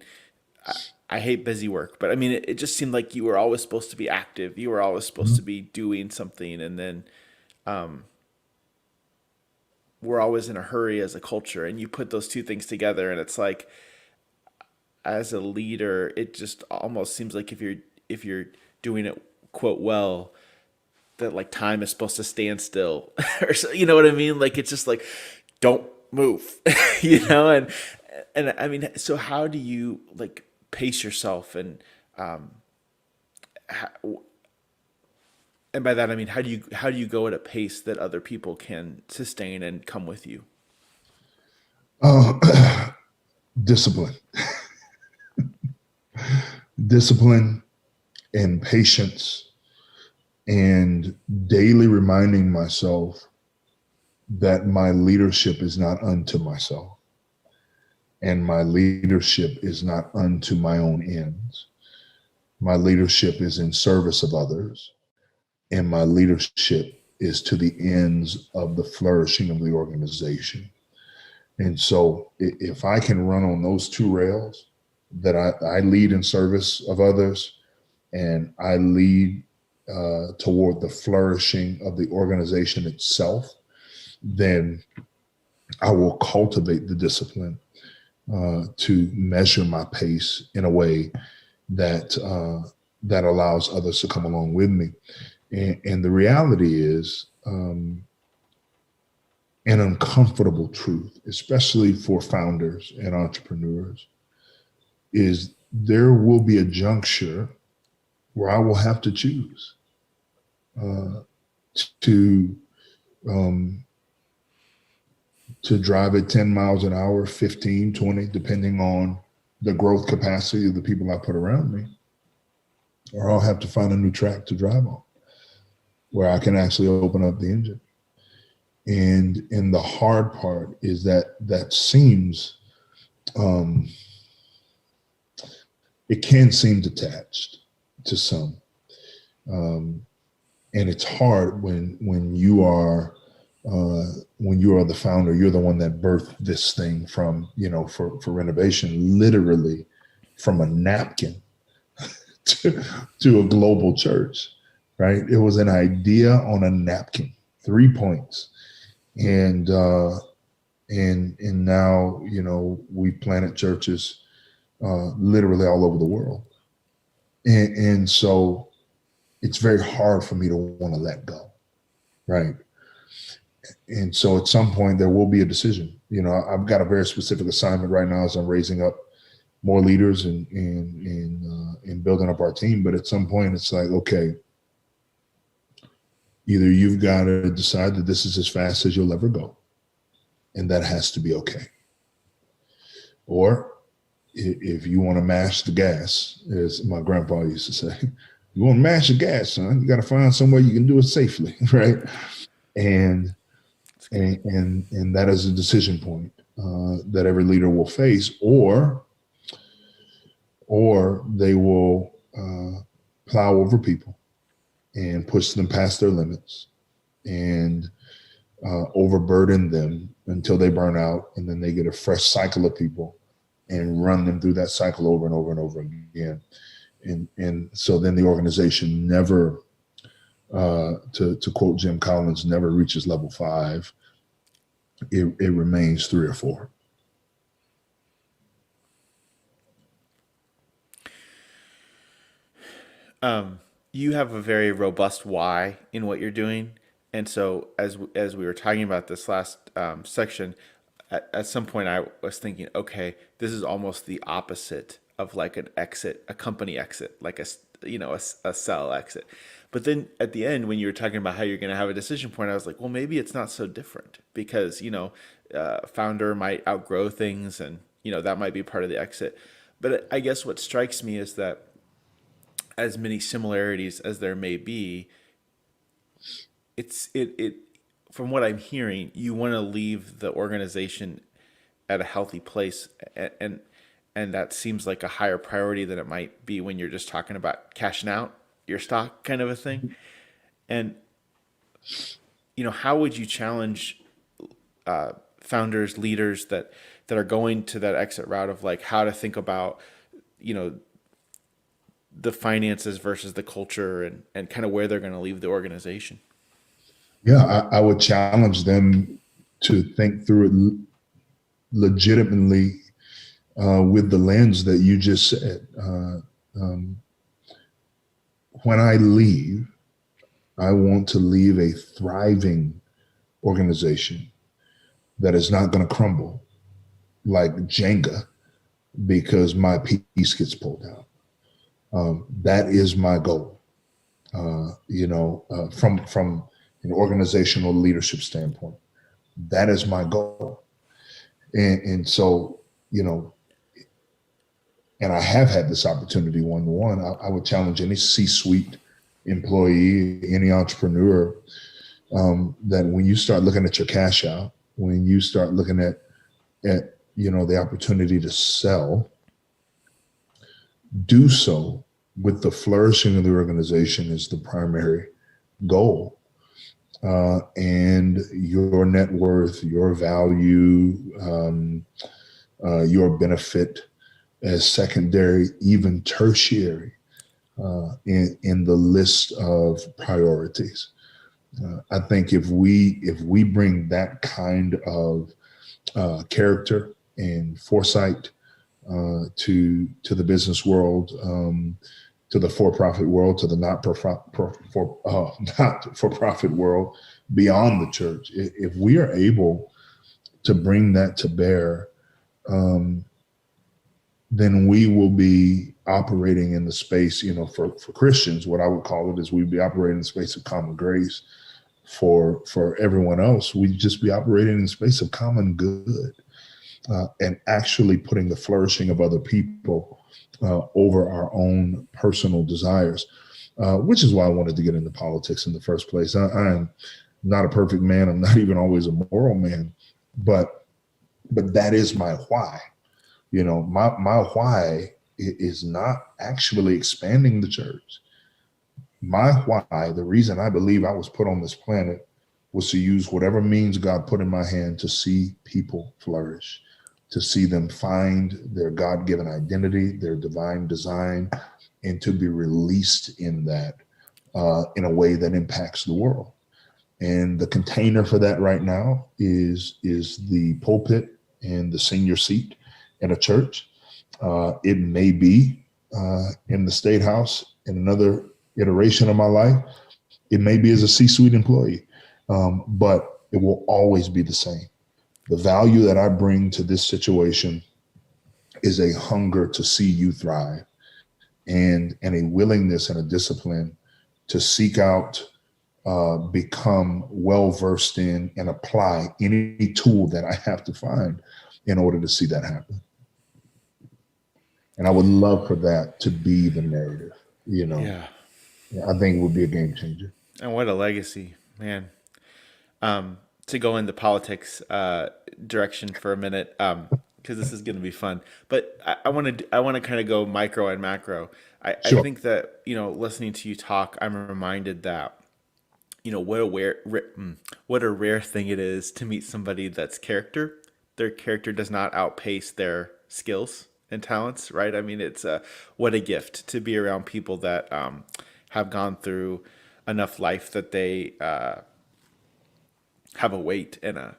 I hate busy work, but I mean, it just seemed like you were always supposed to be active. You were always supposed to be doing something. And then we're always in a hurry as a culture. And you put those two things together, and it's like, as a leader, it just almost seems like if you're doing it, quote, well, that like time is supposed to stand still, or so, you know what I mean? Like, it's just like, don't move, and I mean, so how do you like pace yourself, and by that I mean, how do you go at a pace that other people can sustain and come with you? Discipline. Discipline and patience, and daily reminding myself that my leadership is not unto myself, and my leadership is not unto my own ends. My leadership is in service of others, and my leadership is to the ends of the flourishing of the organization. And so if I can run on those two rails, that I lead in service of others, and I lead toward the flourishing of the organization itself, then I will cultivate the discipline to measure my pace in a way that allows others to come along with me. And the reality is, an uncomfortable truth, especially for founders and entrepreneurs, is there will be a juncture where I will have to choose to drive at 10 miles an hour, 15, 20, depending on the growth capacity of the people I put around me, or I'll have to find a new track to drive on where I can actually open up the engine. And the hard part is that seems, it can seem detached to some. And it's hard when you are the founder, you're the one that birthed this thing from, for Renovation, literally from a napkin to a global church, right? It was an idea on a napkin, 3 points. And now, we've planted churches literally all over the world. And so it's very hard for me to want to let go, right? And so at some point there will be a decision. I've got a very specific assignment right now as I'm raising up more leaders and building up our team. But at some point it's like, okay, either you've got to decide that this is as fast as you'll ever go, and that has to be okay. Or if you want to mash the gas, as my grandpa used to say, you want to mash the gas, son, you got to find somewhere you can do it safely, right? And that is a decision point that every leader will face, or they will plow over people and push them past their limits and overburden them until they burn out, and then they get a fresh cycle of people and run them through that cycle over and over and over again. And so then the organization never, to quote Jim Collins, never reaches level 5. It remains 3 or 4. You have a very robust why in what you're doing. And so as we were talking about this last section, at some point I was thinking, okay, this is almost the opposite of like an exit, a company exit, like a sell exit. But then at the end, when you were talking about how you're going to have a decision point, I was like, well, maybe it's not so different because, founder might outgrow things and, that might be part of the exit. But I guess what strikes me is that as many similarities as there may be, it from what I'm hearing, you want to leave the organization at a healthy place, and that seems like a higher priority than it might be when you're just talking about cashing out your stock kind of a thing. And how would you challenge founders, leaders that are going to that exit route of like how to think about the finances versus the culture and kind of where they're going to leave the organization? Yeah, I would challenge them to think through it legitimately with the lens that you just said. When I leave, I want to leave a thriving organization that is not going to crumble like Jenga because my piece gets pulled out. That is my goal, from an organizational leadership standpoint. That is my goal. And so, and I have had this opportunity one-to-one. I would challenge any C-suite employee, any entrepreneur, that when you start looking at your cash out, when you start looking at the opportunity to sell, do so with the flourishing of the organization as the primary goal. And your net worth, your value, your benefit as secondary, even tertiary, in the list of priorities. I think if we bring that kind of character and foresight to the business world, to the for-profit world, to the not-for-profit world, beyond the church, if we are able to bring that to bear, then we will be operating in the space, for Christians, what I would call it is we'd be operating in the space of common grace. For everyone else, we'd just be operating in the space of common good. and actually putting the flourishing of other people over our own personal desires, which is why I wanted to get into politics in the first place. I'm not a perfect man. I'm not even always a moral man, but that is my why. You know, my why is not actually expanding the church. My why, the reason I believe I was put on this planet, was to use whatever means God put in my hand to see people flourish, to see them find their God-given identity, their divine design, and to be released in that in a way that impacts the world. And the container for that right now is the pulpit and the senior seat in a church. It may be in the State House in another iteration of my life. It may be as a C-suite employee, but it will always be the same. The value that I bring to this situation is a hunger to see you thrive, and a willingness and a discipline to seek out, become well-versed in, and apply any tool that I have to find in order to see that happen. And I would love for that to be the narrative, you know. Yeah. I think it would be a game changer. And what a legacy, man. To go into politics direction for a minute, because this is going to be fun. But I want to kind of go micro and macro. Sure. I think that, you know, listening to you talk, I'm reminded that, you know, what a rare thing it is to meet somebody that's their character does not outpace their skills and talents, right? I mean, it's what a gift to be around people that have gone through enough life that they have a weight in a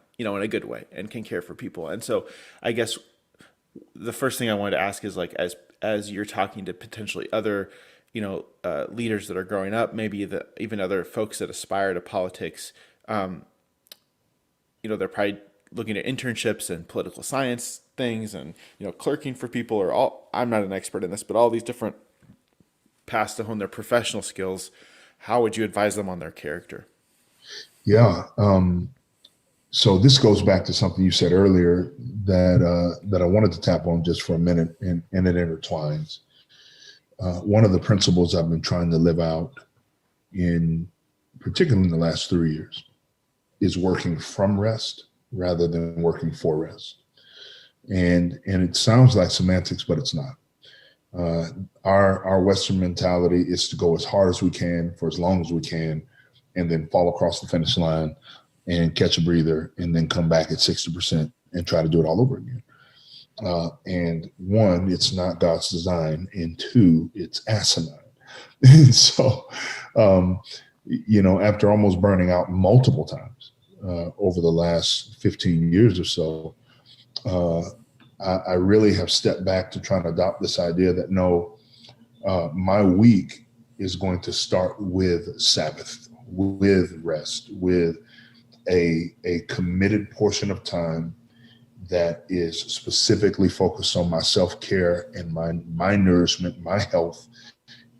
good way and can care for people. And so I guess the first thing I wanted to ask is, like, as you're talking to potentially other, you know, leaders that are growing up, maybe even other folks that aspire to politics, you know, they're probably looking at internships and political science things and, you know, clerking for people, or I'm not an expert in this, but all these different paths to hone their professional skills. How would you advise them on their character? Yeah. So this goes back to something you said earlier that I wanted to tap on just for a minute, and it intertwines. One of the principles I've been trying to live out, particularly in the last 3 years, is working from rest rather than working for rest. And it sounds like semantics, but it's not. Our Western mentality is to go as hard as we can for as long as we can, and then fall across the finish line and catch a breather, and then come back at 60% and try to do it all over again. And one, it's not God's design, and two, it's asinine. And so, you know, after almost burning out multiple times over the last 15 years or so, I really have stepped back to try to adopt this idea that no, my week is going to start with Sabbath, with rest, with a committed portion of time that is specifically focused on my self-care and my nourishment, my health.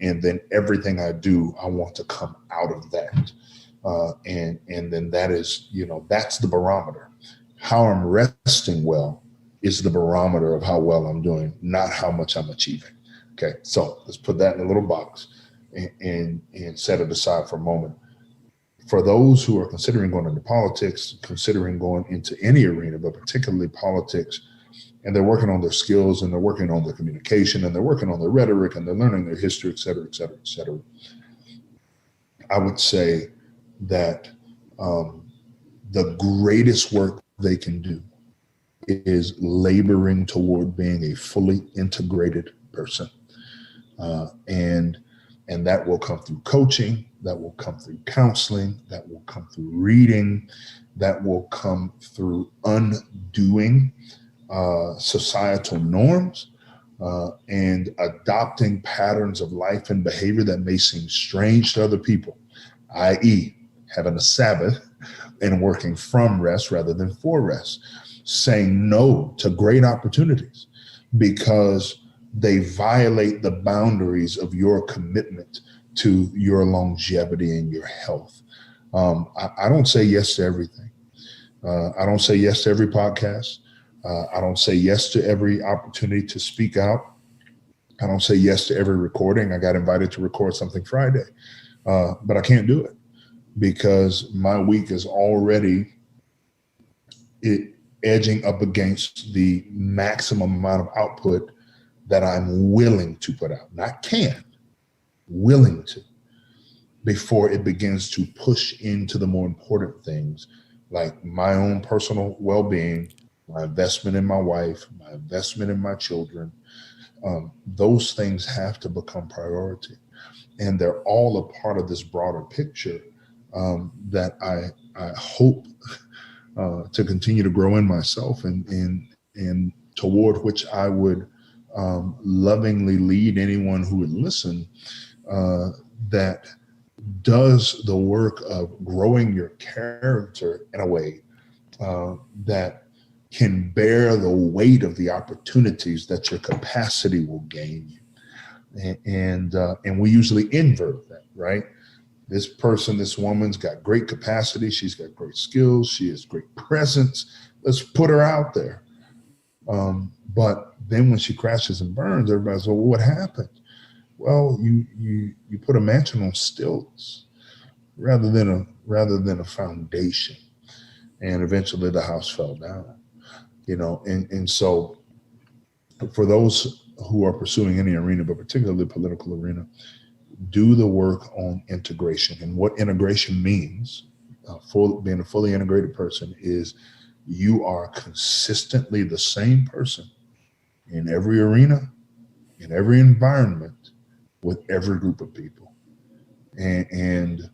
And then everything I do, I want to come out of that. And then that is, you know, that's the barometer. How I'm resting well is the barometer of how well I'm doing, not how much I'm achieving. Okay, so let's put that in a little box and set it aside for a moment. For those who are considering going into politics, considering going into any arena, but particularly politics, and they're working on their skills, and they're working on their communication, and they're working on their rhetoric, and they're learning their history, et cetera, et cetera, et cetera, I would say that the greatest work they can do is laboring toward being a fully integrated person. And that will come through coaching, that will come through counseling, that will come through reading, that will come through undoing societal norms and adopting patterns of life and behavior that may seem strange to other people, i.e., having a Sabbath and working from rest rather than for rest, saying no to great opportunities because they violate the boundaries of your commitment to your longevity and your health. I don't say yes to everything. I don't say yes to every podcast. I don't say yes to every opportunity to speak out. I don't say yes to every recording. I got invited to record something Friday, but I can't do it because my week is already edging up against the maximum amount of output that I'm willing to put out. Not can, willing to, before it begins to push into the more important things like my own personal well-being, my investment in my wife, my investment in my children. Those things have to become priority. And they're all a part of this broader picture that I hope to continue to grow in myself and toward which I would lovingly lead anyone who would listen that does the work of growing your character in a way that can bear the weight of the opportunities that your capacity will gain you. And we usually invert that, right? This woman's got great capacity. She's got great skills. She has great presence. Let's put her out there. But then when she crashes and burns, everybody's like, well, what happened? Well, you put a mansion on stilts rather than a foundation, and eventually the house fell down. And so for those who are pursuing any arena, but particularly the political arena, do the work on integration. And what integration means, being a fully integrated person, is you are consistently the same person in every arena, in every environment, with every group of people. And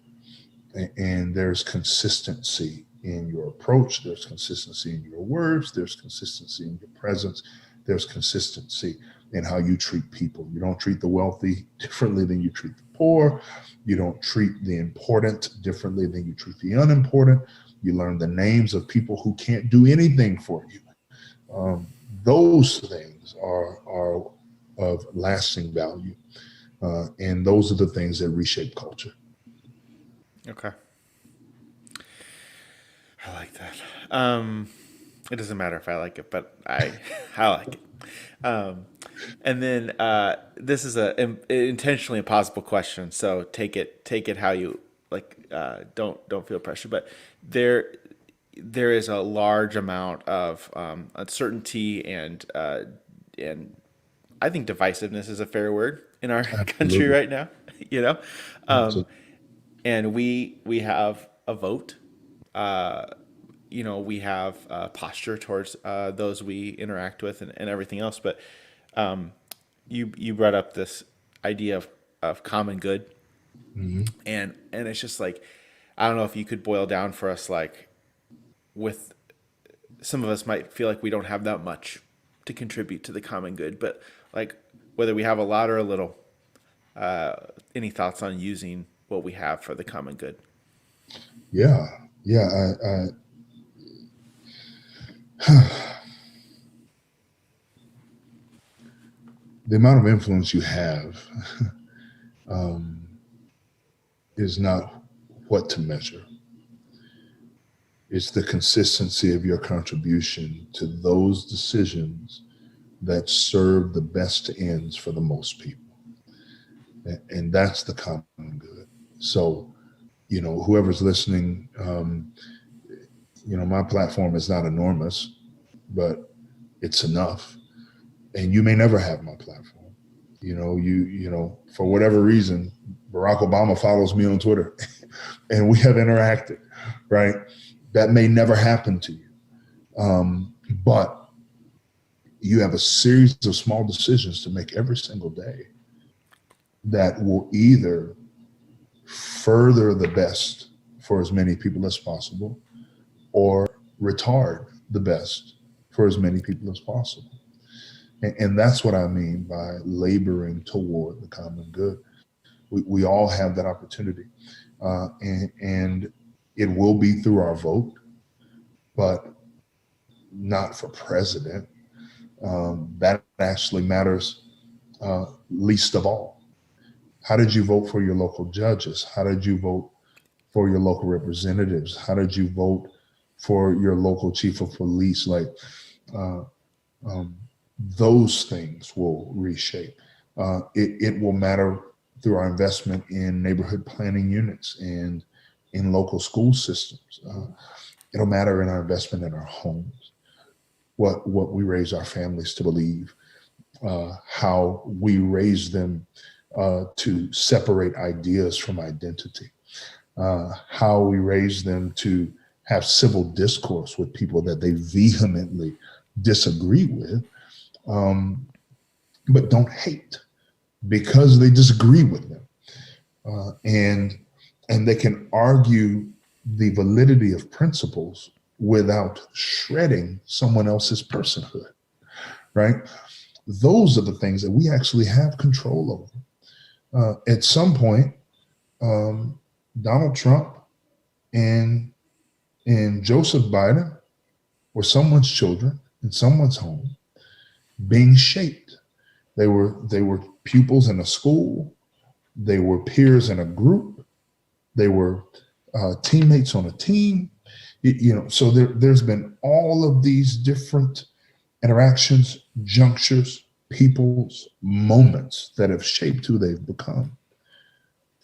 there's consistency in your approach, there's consistency in your words, there's consistency in your presence, there's consistency in how you treat people. You don't treat the wealthy differently than you treat the poor. You don't treat the important differently than you treat the unimportant. You learn the names of people who can't do anything for you. Those things are of lasting value. And those are the things that reshape culture. Okay. I like that. It doesn't matter if I like it, but I like it. And then this is a intentionally impossible question, so take it how you like. Don't feel pressure, but there is a large amount of uncertainty and I think divisiveness is a fair word in our country right now. And we have a vote. We have posture towards those we interact with and everything else. But you brought up this idea of common good. Mm-hmm. And it's just like, I don't know if you could boil down for us, like, with some of us might feel like we don't have that much to contribute to the common good, but like whether we have a lot or a little, any thoughts on using what we have for the common good? Yeah. The amount of influence you have is not what to measure. It's the consistency of your contribution to those decisions that serve the best ends for the most people. And that's the common good. So, whoever's listening, my platform is not enormous, but it's enough. And you may never have my platform. For whatever reason, Barack Obama follows me on Twitter and we have interacted, right? That may never happen to you. But you have a series of small decisions to make every single day that will either further the best for as many people as possible or retard the best for as many people as possible. And that's what I mean by laboring toward the common good. We all have that opportunity. And it will be through our vote, but not for president. That actually matters least of all. How did you vote for your local judges? How did you vote for your local representatives? How did you vote for your local chief of police? Like, those things will reshape. It will matter through our investment in neighborhood planning units and in local school systems. It'll matter in our investment in our homes, what we raise our families to believe, how we raise them to separate ideas from identity, how we raise them to have civil discourse with people that they vehemently disagree with, but don't hate because they disagree with them. And they can argue the validity of principles without shredding someone else's personhood, right? Those are the things that we actually have control over. At some point, Donald Trump and Joseph Biden were someone's children in someone's home being shaped. They were pupils in a school. They were peers in a group. They were teammates on a team. So there's been all of these different interactions, junctures, people's moments that have shaped who they've become.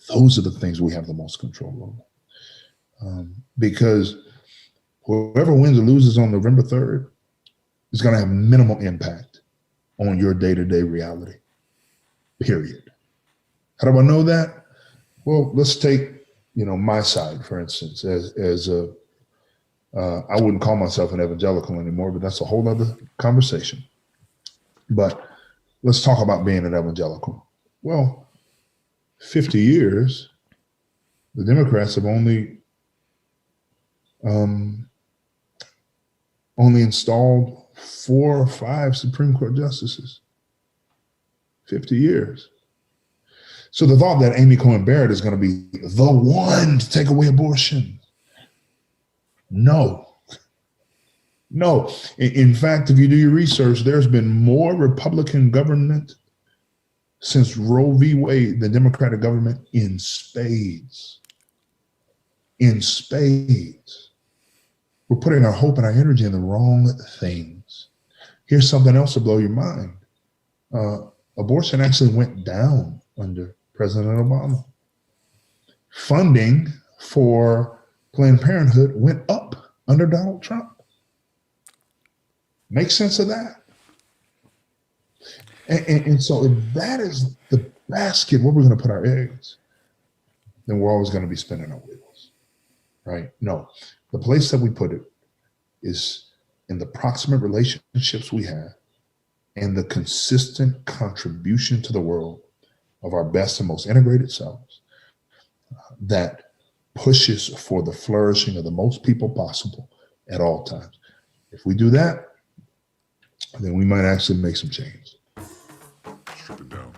Those are the things we have the most control over. Because whoever wins or loses on November 3rd is going to have minimal impact on your day-to-day reality, period. How do I know that? Well, let's take, my side, for instance, as I wouldn't call myself an evangelical anymore, but that's a whole other conversation. But let's talk about being an evangelical. Well, 50 years, the Democrats have only installed 4 or 5 Supreme Court justices. 50 years. So the thought that Amy Coney Barrett is going to be the one to take away abortion. No. In fact, if you do your research, there's been more Republican government since Roe v. Wade than Democratic government in spades. In spades. We're putting our hope and our energy in the wrong things. Here's something else to blow your mind. Abortion actually went down under President Obama. Funding for Planned Parenthood went up under Donald Trump. Make sense of that? And so if that is the basket where we're going to put our eggs, then we're always going to be spinning our wheels, right? No, the place that we put it is in the proximate relationships we have and the consistent contribution to the world of our best and most integrated selves that pushes for the flourishing of the most people possible at all times. If we do that, then we might actually make some change. Strip it down.